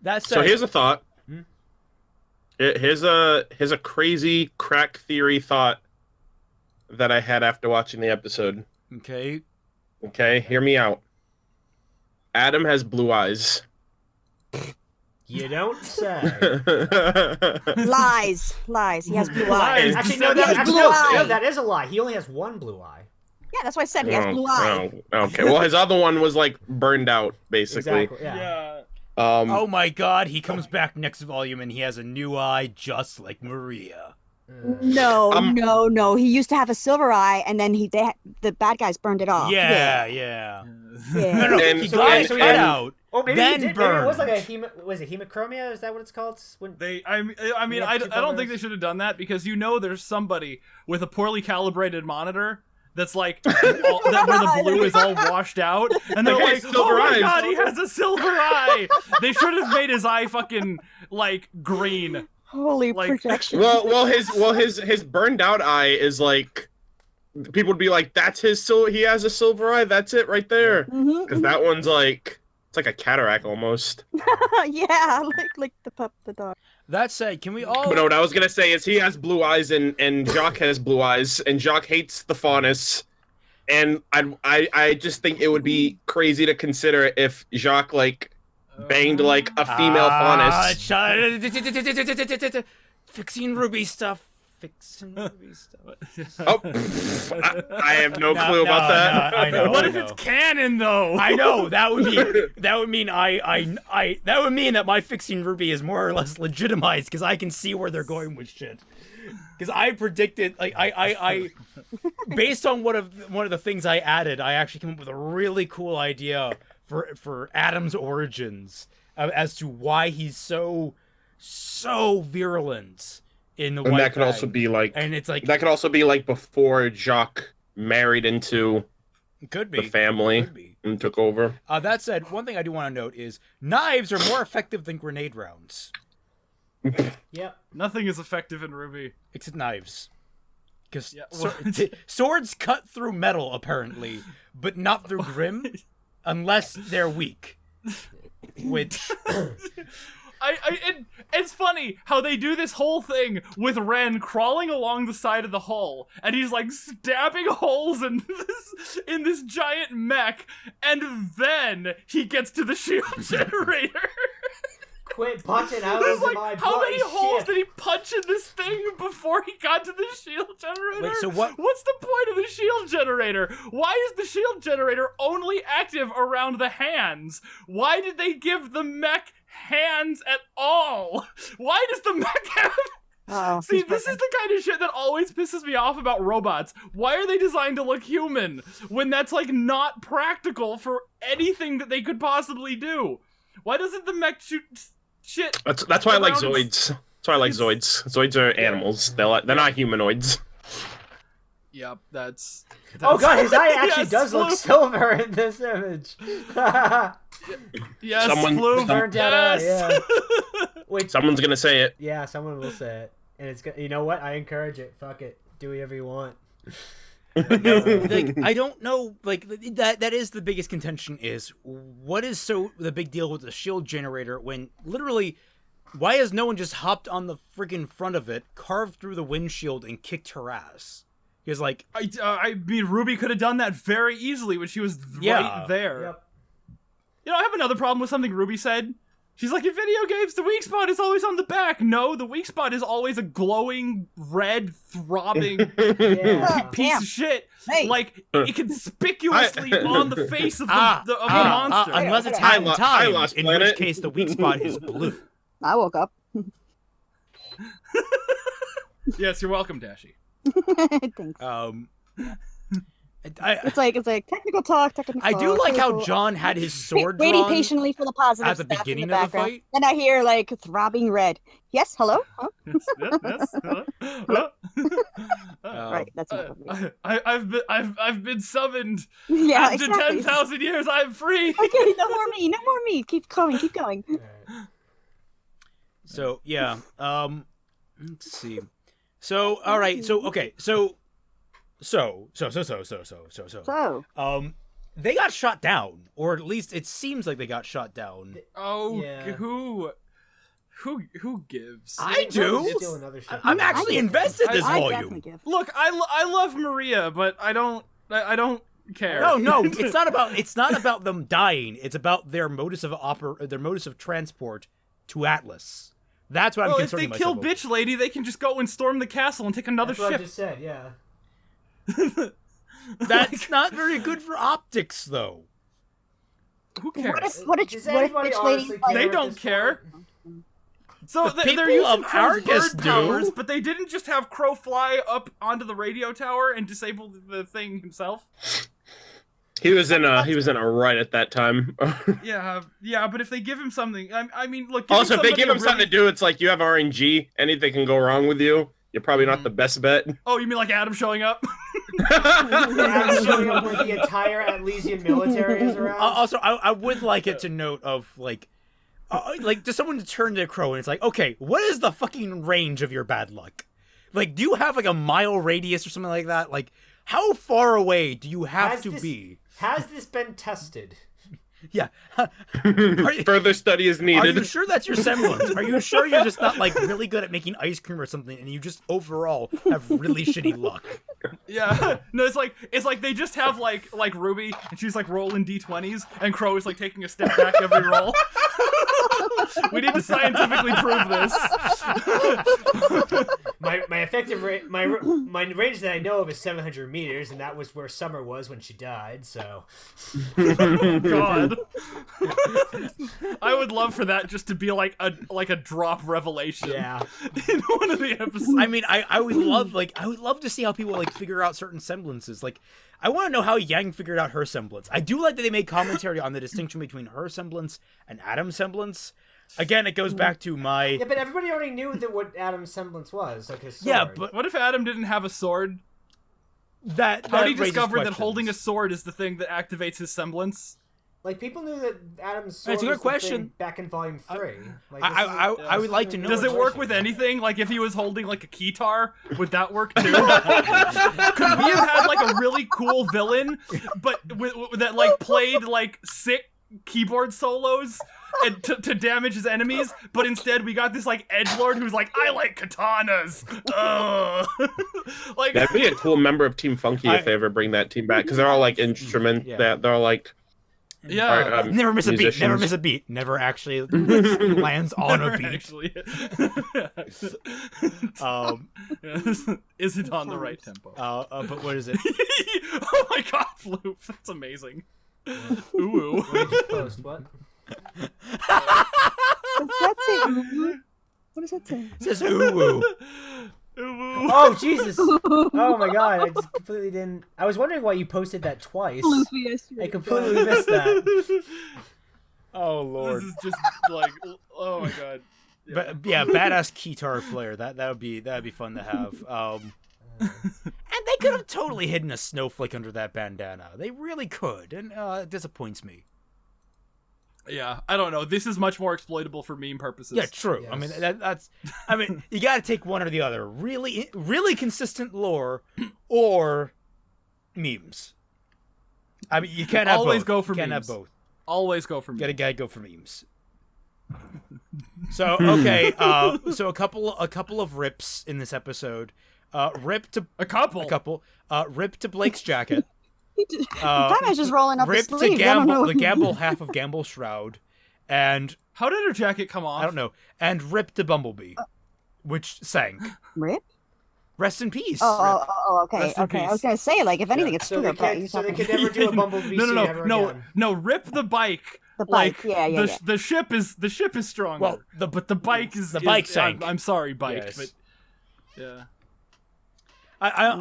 That's so here's a thought. Here's a crazy crack theory thought that I had after watching the episode. Okay. Okay, hear me out. Adam has blue eyes. You don't say. Lies. He has blue eyes. Actually, no, that is a lie. He only has one blue eye. Yeah, that's why I said he has blue eyes. Okay, well, his other one was like burned out, basically. Exactly. Yeah. Oh my God, he comes back next volume and he has a new eye just like Maria. No. He used to have a silver eye, and then the bad guys burned it off. Yeah. No, he got his head out. Oh, maybe then he did. burned. Maybe it was like was it hemochromia? Is that what it's called? I don't think they should have done that because there's somebody with a poorly calibrated monitor that's like where the blue is all washed out, and they're like, "Oh my God, he has a silver eye." They should have made his eye fucking like green. Holy projection. Well, his burned out eye is like, people would be like, "That's he has a silver eye. That's it right there." Because that one's like, it's like a cataract almost. Yeah, like the dog. That said, can we all? But no, what I was gonna say is he has blue eyes and Jacques has blue eyes, and Jacques hates the faunus, and I just think it would be crazy to consider if Jacques like banged like a female faunus. Fixing Rwby stuff. Oh, I have no clue about that. I know. What if it's canon though? I know that would mean that would mean that my fixing Rwby is more or less legitimized because I can see where they're going with shit. Because I predicted, like I based on one of the things I added, I actually came up with a really cool idea for Adam's origins as to why he's so virulent. And that could also be like, and it's like that could also be like before Jacques married into the family and took over. That said, one thing I do want to note is knives are more effective than grenade rounds. Yep. Nothing is effective in Rwby except knives, because swords cut through metal apparently, but not through grim, unless they're weak. Which. It's funny how they do this whole thing with Ren crawling along the side of the hull, and he's like stabbing holes in this giant mech, and then he gets to the shield generator. Quit punching holes There's in my like, how many bloody holes shit. did he punch in this thing before he got to the shield generator? Wait, so what? What's the point of the shield generator? Why is the shield generator only active around the hands? Why did they give the mech hands at all? Why does the mech have... Oh, See, this is the kind of shit that always pisses me off about robots. Why are they designed to look human when that's like not practical for anything that they could possibly do? Why doesn't the mech shoot shit? That's why I like around and- Zoids. That's why I like Zoids. Zoids are animals. They're not humanoids. Yep, that's Oh god, his eye actually Yes, does look Flu. silver in this image. Yes, Someone- Flu. some- Burnt out eye, Yes. yeah. Which, Someone's gonna say it. yeah, someone will say it. And it's you know what? I encourage it. Fuck it. Do whatever you want. Like, I don't know. Like that is the biggest contention. Is what is so the big deal with the shield generator when literally, why has no one just hopped on the freaking front of it, carved through the windshield, and kicked her ass? Because like, I mean, Rwby could have done that very easily when she was Yeah. right there. Yep. You know, I have another problem with something Rwby said. She's like, in video games, the weak spot is always on the back. No, the weak spot is always a glowing, red, throbbing Yeah. piece Damn. of shit. Hey. Like, conspicuously on the face of the monster. unless it's I Hat in Time, lost in planet. which case the weak spot is blue. I woke up. Yes, you're welcome, Dashie. Thanks. I It's like technical talk. Technical I do like how technical- John had his sword waiting drawn patiently for the positive at the stuff in beginning the of the background. fight. And I hear like throbbing red. Yes, hello. Huh? Right, that's enough of me. I've been summoned. Yeah, After exactly. 10,000 years, I'm free. Okay, no more me. No more me. Keep going. Keep going. So yeah, let's see. So all right, so okay, so they got shot down, or at least it seems like they got shot down. Oh, Yeah. who gives? I do. Steal another shit. I'm actually invested this I volume. definitely give. Look, I love Maria, but I don't care. No, it's not about them dying. It's about their modus of transport to Atlas. That's what I'm Well, if concerning they kill myself Bitch Lady, they can just go and storm the castle and take another That's what I ship. just said, yeah. with. That's not very good for optics, though. Who cares? What if Does bitch anybody lady? honestly care They at don't this care. point? So The they're people using of Crow's Argus bird do. powers, but they didn't just have Crow fly up onto the radio tower and disable the thing himself. He was in a rut at that time. Yeah, but if they give him something, I mean, look. Giving Also, if they give him somebody a something to do, it's like you have RNG. Anything can go wrong with you. You're probably not the best bet. Oh, you mean like Adam showing up? Yeah, showing up where the entire Atlesian military is around. Also, I would like it to note of like does someone turn to Crow and it's like, okay, what is the fucking range of your bad luck? Like, do you have like a mile radius or something like that? Like, how far away do you have to be? Has this been tested? Yeah. Are Further study is you needed. sure that's your semblance? Are you sure you're just not like really good at making ice cream or something, and you just overall have really shitty luck? Yeah, no, it's like they just have like Rwby, and she's like rolling d20s, and Crow is like taking a step back every roll. We need to scientifically prove this. My effective rate, my range that I know of is 700 meters, and that was where Summer was when she died. So, God, I would love for that just to be like a drop revelation. yeah. In one of the episodes. I mean, I would love to see how people like figure out certain semblances. Like, I want to know how Yang figured out her semblance. I do like that they made commentary on the distinction between her semblance and Adam's semblance. Again, it goes back to my Yeah, but everybody already knew that what Adam's semblance was, like his sword. yeah, but What if Adam didn't have a sword? that How that did he raises discover that questions. holding a sword is the thing that activates his semblance? like people knew that Adam's sword That's a good was the question. thing back in Volume 3. Like, I would like to know. Does it work with anything? Like if he was holding like a keytar, would that work too? Could we have had like a really cool villain, but that like played like sick keyboard solos and to damage his enemies? But instead we got this like edgelord who's like, I like katanas. Like That'd be a cool member of Team Funky if they ever bring that team back, because they're all like instrument. Yeah. That they're all like Yeah. All right, Never miss a beat. Never musicians. miss a beat. Never actually lands on a beat. Actually. Isn't on the right tempo. But what is it? Oh my god, Floop, that's amazing. Ooh. What did you just post? What? Does that say ooh? What does that say? It says ooh. Oh Jesus! Oh my god! I just completely didn't. I was wondering why you posted that twice. I completely missed that. Oh lord. This is just like, oh my god. Yeah. But yeah, badass guitar player. That would be fun to have. And they could have totally hidden a snowflake under that bandana. They really could, and it disappoints me. Yeah, I don't know. This is much more exploitable for meme purposes. Yeah, true. Yes. I mean, that's. I mean, you got to take one or the other. Really, really consistent lore, or memes. I mean, you can't have Always both. go for you can't memes. have both. Always go for me. Gotta go for memes. So okay, so a couple of rips in this episode. Rip to A couple. Rip to Blake's jacket. That guy's just rolling up his Rip to sleeves. I don't know. Gamble, the Gamble half of Gamble's shroud, and How did her jacket come off? I don't know, and Rip to Bumblebee, which sank. Rip? Rest in peace. Oh, okay, Rest in okay. I peace. was gonna say, like, if anything, it's So true. they but can't. you So they talking- can never do a Bumblebee scene ever again. No. Rip the bike. The bike, Like, yeah. The ship is stronger. Well, but the bike is the bike sank. I'm sorry, bike, Yes. but yeah.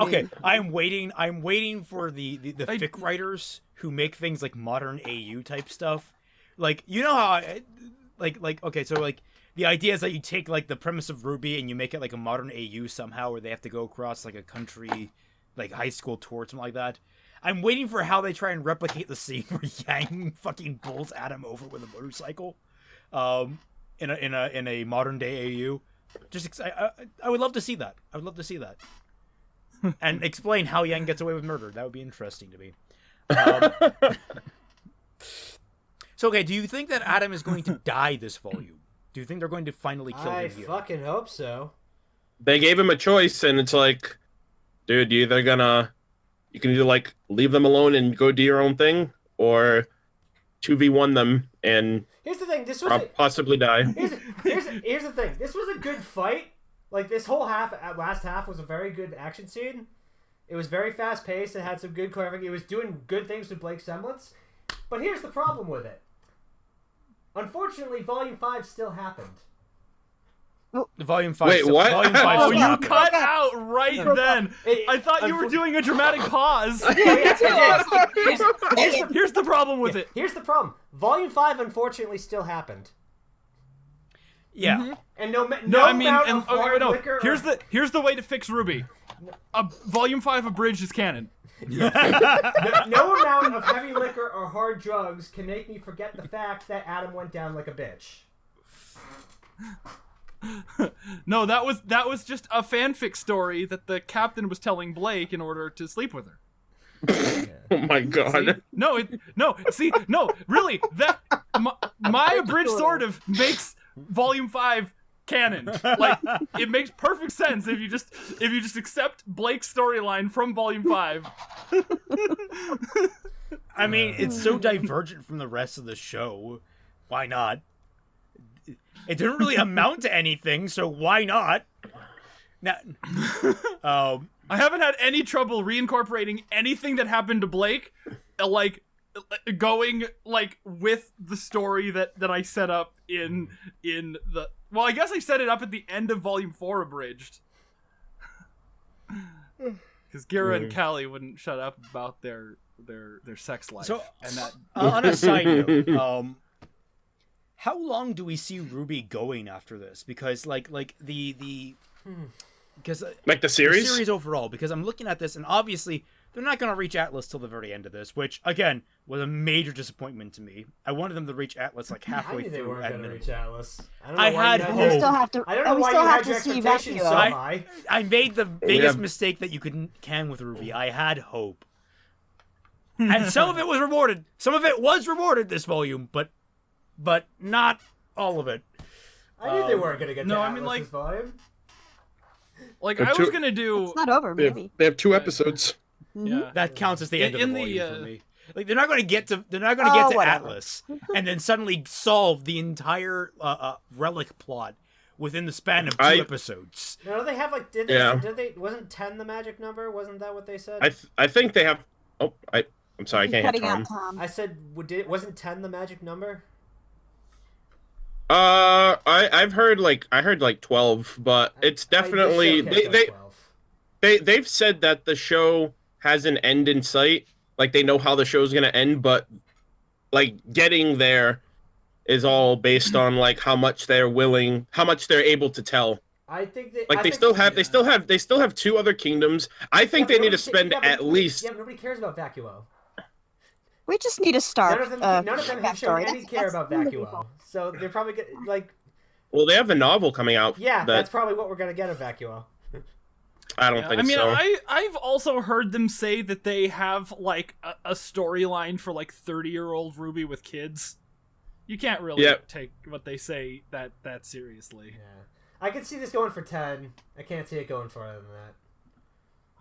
Okay. I'm waiting for the fic writers who make things like modern AU type stuff. Like, you know how okay, so like the idea is that you take like the premise of Rwby and you make it like a modern AU somehow, where they have to go across like a country, like high school tour or something like that. I'm waiting for how they try and replicate the scene where Yang fucking pulls Adam over with a motorcycle, in a modern day AU. I would love to see that. I would love to see that. And explain how Yang gets away with murder. That would be interesting to me. So, okay, do you think that Adam is going to die this volume? Do you think they're going to finally kill I him here? fucking hope so. They gave him a choice, and it's like, dude, you can either like leave them alone and go do your own thing, or 2v1 them and Here's the thing. This was possibly die. here's the thing. This was a good fight. Like, this whole last half was a very good action scene. It was very fast paced and had some good choreography. It was doing good things with Blake's semblance. But here's the problem with it. Unfortunately, Volume 5 still happened. Volume 5. Wait, what? Volume 5 Oh, still you happened. cut out right then. I thought you were doing a dramatic pause. Here's Here's the problem with it. Here's the problem. Volume 5 unfortunately still happened. Yeah. And no I mean, amount and, of hard liquor here's the way to fix Rwby. Volume 5 abridged is canon. no amount of heavy liquor or hard drugs can make me forget the fact that Adam went down like a bitch. No, that was just a fanfic story that the captain was telling Blake in order to sleep with her. Oh my god. No, really, that my abridged sort of makes Volume 5 canon. Like, it makes perfect sense if you just accept Blake's storyline from Volume 5. I mean, it's so divergent from the rest of the show. Why not? It didn't really amount to anything, so why not? Now, I haven't had any trouble reincorporating anything that happened to Blake, like going like with the story that I set up in the. Well, I guess I set it up at the end of Volume 4 abridged, because Gira and Callie wouldn't shut up about their sex life. So, and that on a side note, how long do we see Rwby going after this? Because like because Like the series? The series overall, because I'm looking at this, and obviously they're not going to reach Atlas till the very end of this, which again was a major disappointment to me. I wanted them to reach Atlas like I halfway knew they through. weren't at going to minimum. reach Atlas. I don't know I why had you hope. We still have to. I don't and know we why still you have had to your see expectations so Vecchio. high. I made the biggest have- mistake that you can with Rwby. I had hope, and some of it was rewarded. Some of it was rewarded this volume, but not all of it. I knew they weren't going to get No, to I Atlas mean, like- this volume. like They're I was too- gonna do. It's not over, They maybe. have 2 episodes. Yeah. That counts as the end of the In the, volume for me. Like they're not going to get to whatever. Atlas and then suddenly solve the entire relic plot within the span of 2 episodes. No, they have like did they wasn't 10 the magic number? Wasn't that what they said? I think they have. Oh, I'm sorry, I can't Cutting hear out Tom. Tom. I said wasn't 10 the magic number? I've heard like 12, but it's definitely they've said that the show has an end in sight. Like they know how the show's gonna end, but like getting there is all based on like how much they're able to tell. I think that Like they still have 2 other kingdoms. I think they need to spend at least. Yeah, nobody cares about Vacuo. We just need to start. None of them have shown backstory. any care about Vacuo. So they're probably like. Well, they have a novel coming out. Yeah, that's probably what we're gonna get of Vacuo. I don't think so. I've also heard them say that they have like a storyline for like 30-year-old Rwby with kids. You can't really take what they say that seriously. Yeah, I could see this going for 10. I can't see it going further than that.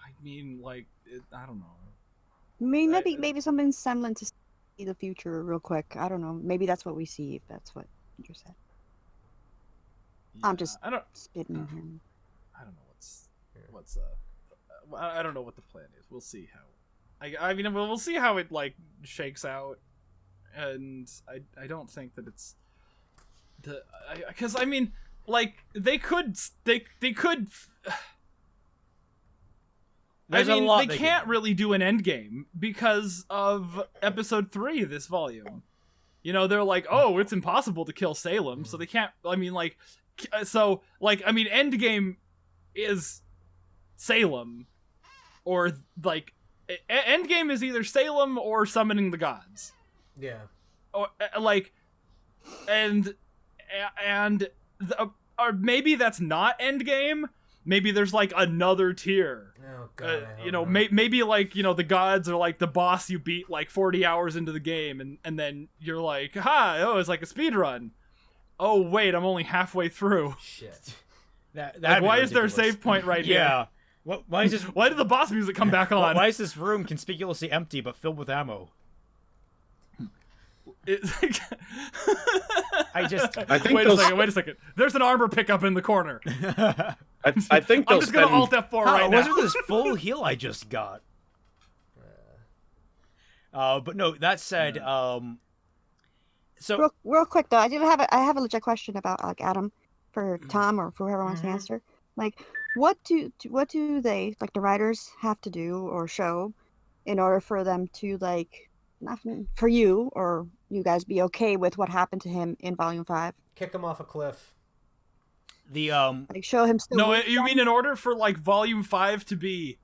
I mean, like, I don't know. Maybe something semblant to see the future real quick. I don't know. Maybe that's what we see. If that's what you said. Yeah, I'm just spitting on him. I don't know what's I don't know what the plan is. We'll see how. I mean, we'll see how it like shakes out, and I don't think that it's because I mean, like they could. There's I mean, a lot they can't really do an end game because of episode 3 of this volume. You know, they're like, oh, it's impossible to kill Salem, so they can't. I mean, like, so like, I mean, end game is Salem, or like, end game is either Salem or summoning the gods. Yeah. Or like, or maybe that's not end game. Maybe there's like another tier. Oh god. You know, maybe like, you know, the gods are like the boss you beat like 40 hours into the game, and then you're like, it's like a speed run. Oh wait, I'm only halfway through. Shit. Like, why is there a save point right here? Yeah. Why is this? Why did the boss music come back on? Why is this room conspicuously empty but filled with ammo? I think wait a second. There's an armor pickup in the corner. I think I'm just gonna Alt F4 right now. Wasn't this full heal I just got? But no. That said, so real quick though, I have a legit question about like Adam for Tom or for whoever wants to answer. Like, what do they, like the writers, have to do or show in order for them to like, nothing for you or you guys be okay with what happened to him in Volume 5? Kick him off a cliff. The like show him still. No, you mean in order for like Volume 5 to be.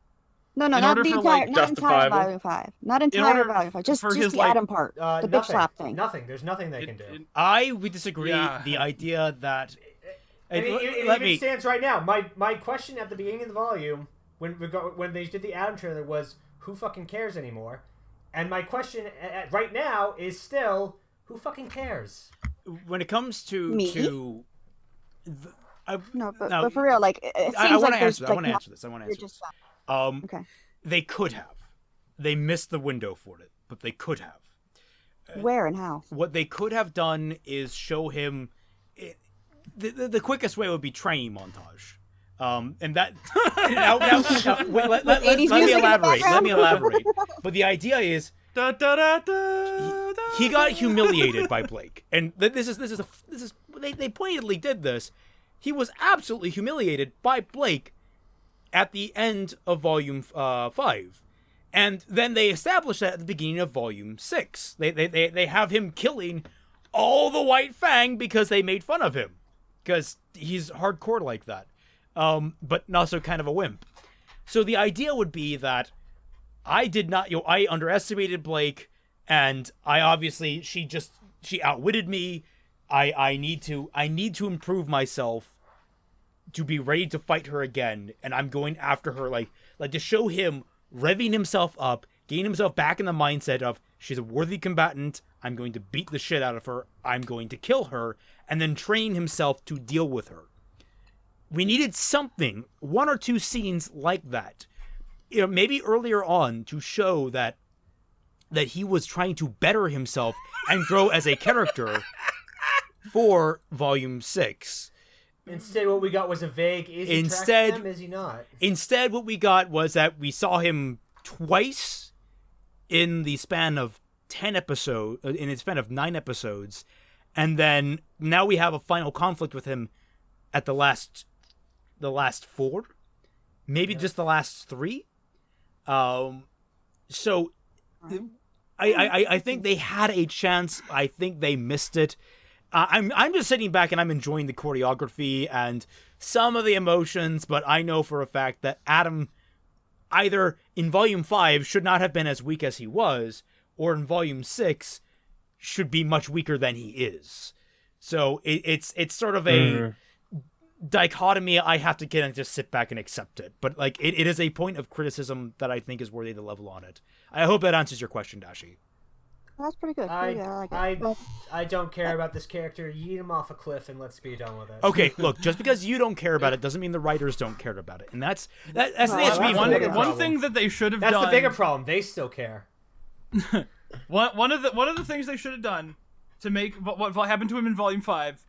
No, not the entire, not entire Volume 5. Not entire Volume 5. Just his, the like, Adam part. The bitch slap thing. Nothing. There's nothing they can do. I would disagree. Yeah. The idea that it even stands right now. My question at the beginning of the volume, when they did the Adam trailer, was who fucking cares anymore? And my question right now is still, who fucking cares? When it comes to me? But for real, like it seems like there's I want to answer this. Okay. They could have. They missed the window for it, but they could have. Where and how? What they could have done is show him. The quickest way would be training montage. And that. Let me elaborate. But the idea is. He got humiliated by Blake, and this is they pointedly did this. He was absolutely humiliated by Blake at the end of Volume 5, and then they established that at the beginning of Volume 6. They have him killing all the White Fang because they made fun of him, because he's hardcore like that, but also kind of a wimp. So the idea would be that I underestimated Blake, and she outwitted me. I need to improve myself to be ready to fight her again, and I'm going after her, like to show him revving himself up, getting himself back in the mindset of she's a worthy combatant, I'm going to beat the shit out of her, I'm going to kill her, and then train himself to deal with her. We needed something, 1 or 2 scenes like that, maybe earlier on, to show that that he was trying to better himself and grow as a character for Volume 6. Instead, what we got was a vague, is he tracking them, is he not? Instead, what we got was that we saw him twice in the span of 10 episodes, in the span of 9 episodes, and then now we have a final conflict with him at the last 4, maybe just the last 3. So I think they had a chance. I think they missed it. I'm just sitting back and I'm enjoying the choreography and some of the emotions, but I know for a fact that Adam, either in Volume 5, should not have been as weak as he was, or in Volume 6, should be much weaker than he is. So it's sort of a dichotomy. I have to kind of just sit back and accept it. But like it is a point of criticism that I think is worthy to level on it. I hope that answers your question, Dashie. That's pretty good. I don't care about this character. Yeet him off a cliff and let's be done with it. Okay, look, just because you don't care about it doesn't mean the writers don't care about it, and that's the issue. One thing that they should have done. That's the bigger problem. They still care. one of the things they should have done to make what happened to him in Volume 5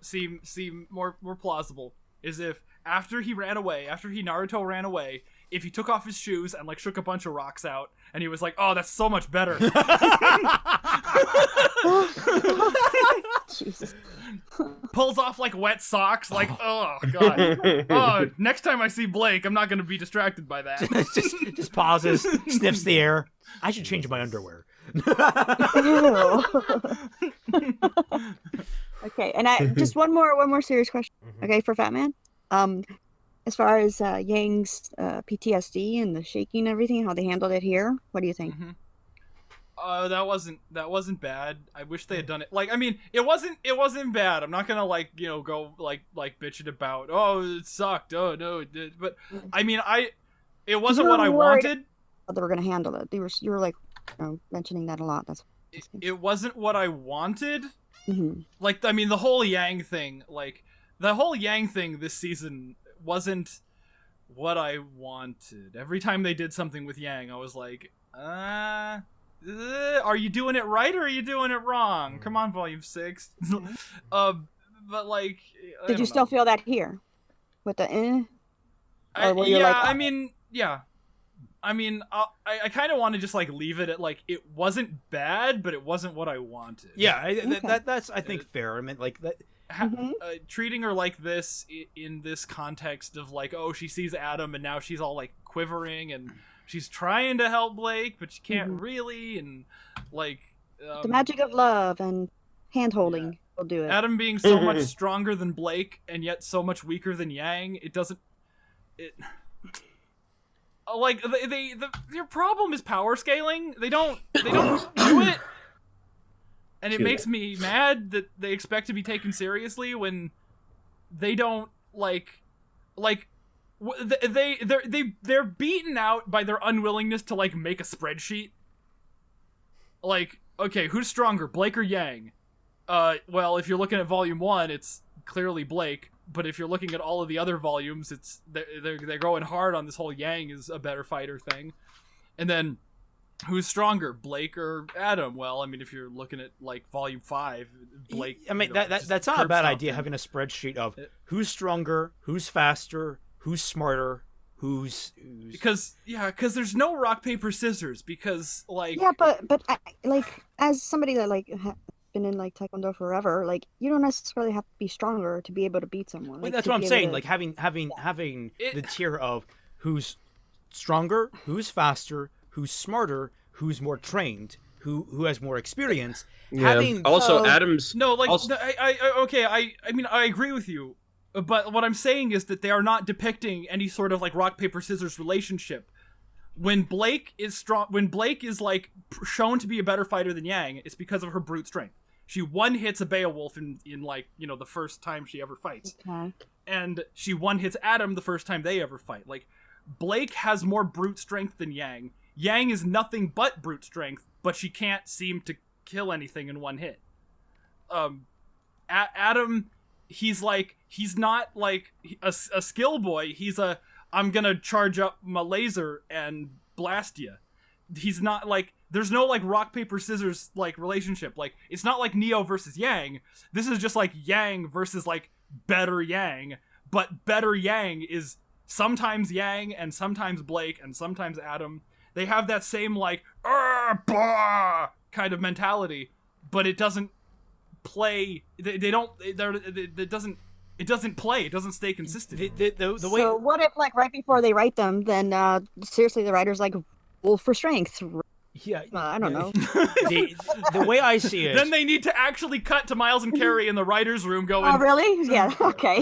seem more plausible is if after he Naruto ran away, if he took off his shoes and like shook a bunch of rocks out, and he was like, "Oh, that's so much better." Jesus. Pulls off like wet socks, like, oh god. Oh, next time I see Blake, I'm not gonna be distracted by that. just pauses, sniffs the air. I should change my underwear. Okay, and just one more serious question. Okay, for Fatman. As far as Yang's PTSD and the shaking and everything, how they handled it here, what do you think? That wasn't bad. I wish they had done it. Like, I mean, it wasn't bad. I'm not gonna go bitching about, oh, it sucked, oh no it did. But I mean, it wasn't what I wanted. They were gonna handle it. You were like mentioning that a lot. It wasn't what I wanted. Mm-hmm. Like, I mean, the whole Yang thing this season wasn't what I wanted. Every time they did something with Yang, I was like, are you doing it right or are you doing it wrong? Come on, Volume 6. But like, did you still feel that here with the or were you yeah, like, I mean, yeah. I mean, I kind of want to just like leave it at like it wasn't bad, but it wasn't what I wanted. Yeah, that's I think fair. I mean, like that. Treating her like this in this context of like, oh, she sees Adam and now she's all like quivering and she's trying to help Blake, but she can't really, and like the magic of love and hand holding will do it. Adam being so much stronger than Blake and yet so much weaker than Yang, like their problem is power scaling. They don't do it. And it makes me mad that they expect to be taken seriously when they don't they're beaten out by their unwillingness to like make a spreadsheet. Like, okay, who's stronger, Blake or Yang? Well, if you're looking at Volume 1, it's clearly Blake, but if you're looking at all of the other volumes, it's they're going hard on this whole Yang is a better fighter thing. And then who's stronger, Blake or Adam? Well, I mean, if you're looking at like Volume 5, Blake. I mean, that's not a bad idea, having a spreadsheet of who's stronger, who's faster, who's smarter, who's because there's no rock paper scissors because like but like as somebody that like been in like Taekwondo forever, like you don't necessarily have to be stronger to be able to beat someone. Well, that's what I'm saying. Like having the tier of who's stronger, who's faster, who's smarter, who's more trained, who has more experience. Yeah. Adam's I mean I agree with you, but what I'm saying is that they are not depicting any sort of like rock paper scissors relationship. When Blake is like shown to be a better fighter than Yang, it's because of her brute strength. She one hits a Beowulf in like, you know, the first time she ever fights. Okay. And she one hits Adam the first time they ever fight. Like, Blake has more brute strength than Yang. Yang is nothing but brute strength, but she can't seem to kill anything in one hit. Adam, he's not like a skill boy. He's I'm gonna charge up my laser and blast you. He's not like there's no like rock paper scissors like relationship. Like it's not like Neo versus Yang. This is just like Yang versus like better Yang, but better Yang is sometimes Yang and sometimes Blake and sometimes Adam. They have that same like blah, kind of mentality, but it doesn't play. They don't. It doesn't play. It doesn't stay consistent. The way. So what if, like, right before they write them, then seriously, the writer's like, "Roll for strength." Yeah, I don't know. The way I see it. Then they need to actually cut to Miles and Carrie in the writer's room going, Oh, really? Yeah. Okay.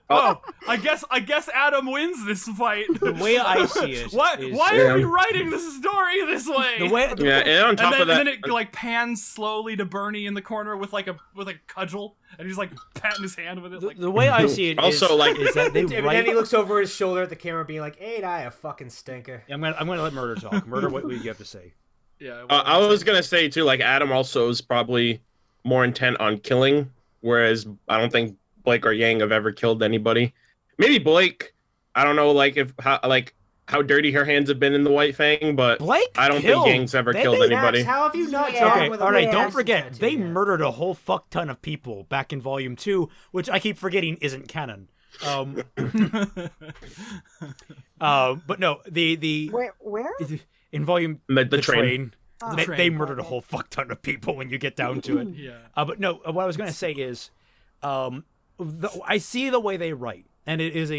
oh, I guess Adam wins this fight. The way I see it. Why are we writing this story this way? The way. And on top of that, and then it like pans slowly to Bernie in the corner with a cudgel, and he's like patting his hand with it. Like The way I see it Also, is, like- is that they And then write. he looks over his shoulder at the camera, being like, "Ain't I a fucking stinker?" I'm gonna let Murder talk. Murder, what do you have to say? yeah. I was gonna say too, like Adam also is probably more intent on killing, whereas I don't think Blake or Yang have ever killed anybody. Maybe Blake. I don't know, like how dirty her hands have been in the White Fang, but Blake I don't killed. think Yang's ever killed Max, anybody. how have you not Yeah. drawn Okay, with a all right, Yeah. don't Jackson forget, tattoo they yet? murdered a whole fuck ton of people back in Volume 2, which I keep forgetting isn't canon. But no, the Where? in Volume The the train. Oh. they train. murdered a whole fuck ton of people when you get down to it. Yeah. But no, what I was gonna say is, I see the way they write, and it is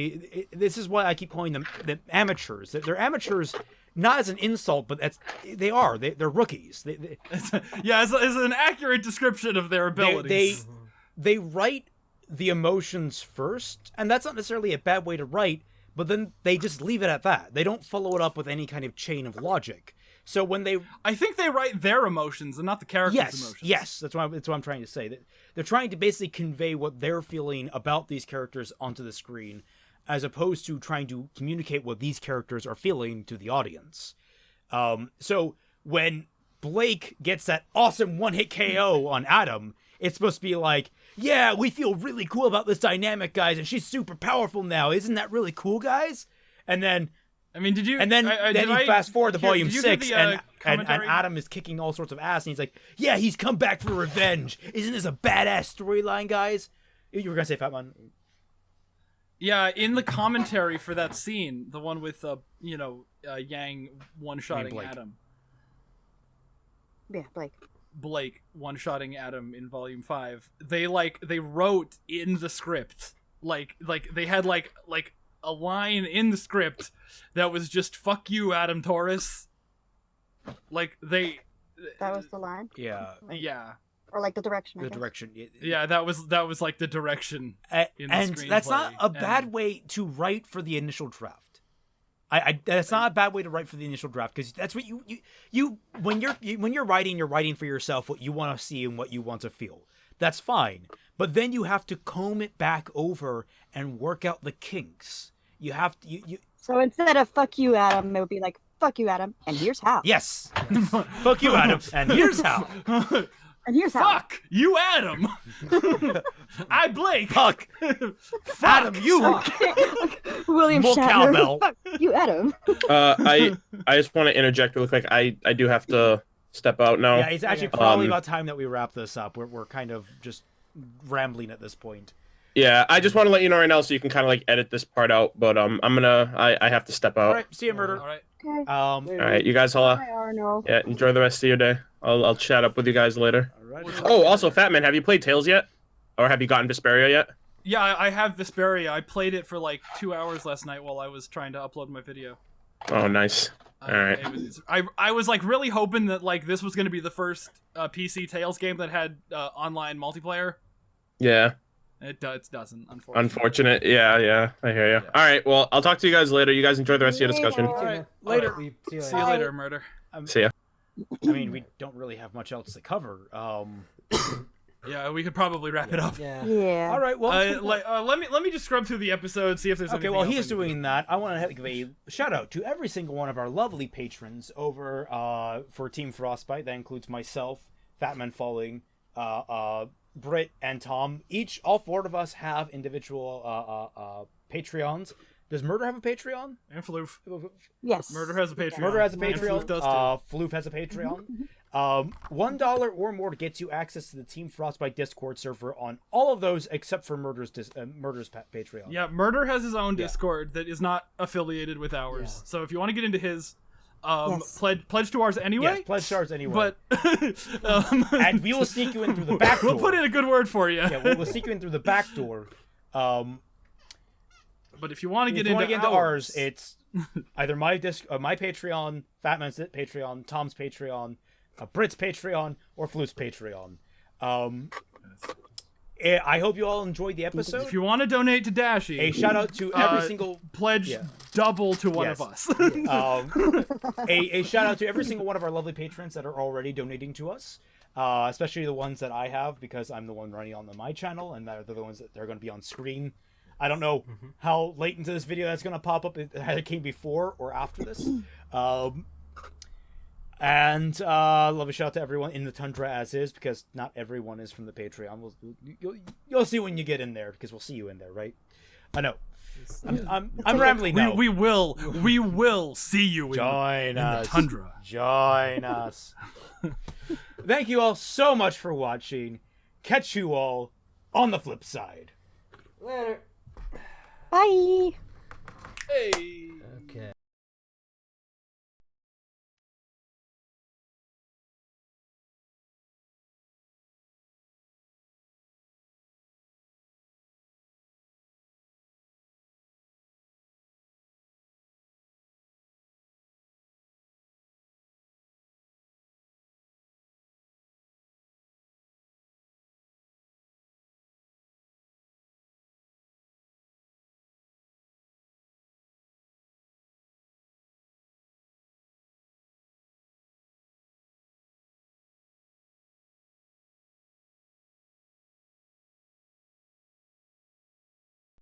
this is why I keep calling them the amateurs. They're amateurs, not as an insult, but they're rookies. Yeah, it's an accurate description of their abilities. They write the emotions first, and that's not necessarily a bad way to write, but then they just leave it at that. They don't follow it up with any kind of chain of logic. So when they I think they write their emotions and not the characters' emotions. yes, that's what I'm trying to say. That they're trying to basically convey what they're feeling about these characters onto the screen, as opposed to trying to communicate what these characters are feeling to the audience. So when Blake gets that awesome one-hit KO on Adam, it's supposed to be like, yeah, we feel really cool about this dynamic, guys, and she's super powerful now. Isn't that really cool, guys? And then I mean, did you? And then you fast forward to Volume did you hear 6, the, and commentary? Adam is kicking all sorts of ass, and he's like, yeah, he's come back for revenge. Isn't this a badass storyline, guys? You were going to say, Fatman? Yeah, in the commentary for that scene, the one with Yang one-shotting Blake. Adam. Yeah, Blake one-shotting Adam in Volume 5. They wrote in the script, like they had like a line in the script that was just "fuck you, Adam Taurus." Like they. that was the line, Yeah. Yeah. or like the direction. I The guess. direction. Yeah, that was like the direction. in the And that's not screenplay, a bad and- way to write for the initial draft. That's not a bad way to write for the initial draft, because that's what when you're writing for yourself what you want to see and what you want to feel. That's fine, but then you have to comb it back over and work out the kinks. You have to So instead of "fuck you, Adam," it would be like "fuck you, Adam," and here's how. yes, fuck you, Adam, and here's how. And here's how. Fuck you, Adam. I Blake. Fuck, Adam, you. William More Shatner. cowbell. Fuck you, Adam. I just want to interject real quick. I do have to step out now. Yeah, it's actually probably about time that we wrap this up. We're kind of just rambling at this point. Yeah, I just want to let you know right now so you can kind of like edit this part out. But I have to step out. All right, see you, Murder. All right. Okay. All right, you guys all. Bye, Arno. Yeah, enjoy the rest of your day. I'll chat up with you guys later. All right. Oh, also, Fatman, have you played Tales yet? Or have you gotten Vesperia yet? Yeah, I have Vesperia. I played it for like 2 hours last night while I was trying to upload my video. Oh, nice. All right. I was like really hoping that like this was going to be the first PC Tales game that had online multiplayer. Yeah. It doesn't, unfortunately. Unfortunate. Yeah, I hear you. Yeah. All right, well, I'll talk to you guys later. You guys enjoy the rest of your discussion. Later. All right, Later. See you later, Murder. See ya. I mean, we don't really have much else to cover. Yeah, we could probably wrap it up. Yeah. Yeah. All right. Well, let me just scrub through the episode, see if there's okay. anything While else he I is can do. doing that, I want to give a shout out to every single one of our lovely patrons over for Team Frostbite. That includes myself, FatmanFalling, Britt, and Tom. All 4 of us have individual Patreons. Does Murder have a Patreon? And Floof. Yes. Murder has a Patreon. Murder has a And Patreon. Floof does too. Floof has a Patreon. $1 or more gets you access to the Team Frostbite Discord server on all of those except for Murder's Patreon. Yeah, Murder has his own Discord that is not affiliated with ours. Yeah. So if you want to get into his, Yes. pledge to ours anyway. Yes, pledge to ours anyway. But and we will sneak you in through the back door. we'll put in a good word for you. Yeah, we'll sneak you in through the back door. But if you want to get into into ours, it's either my Patreon, Fatman's Patreon, Tom's Patreon, Brit's Patreon, or Floof's Patreon. I hope you all enjoyed the episode. If you want to donate to Dashie, A shout out to every single pledge double to one of us. A shout out to every single one of our lovely patrons that are already donating to us, especially the ones that I have because I'm the one running on my channel, and they're the ones that they're going to be on screen. I don't know how late into this video that's going to pop up. It either came before or after this. And love a shout out to everyone in the Tundra as is, because not everyone is from the Patreon. You'll see when you get in there, because we'll see you in there, right? I know. I'm rambling now. We will see you in the Tundra. Join us. Thank you all so much for watching. Catch you all on the flip side. Later. Bye. Hey. Okay.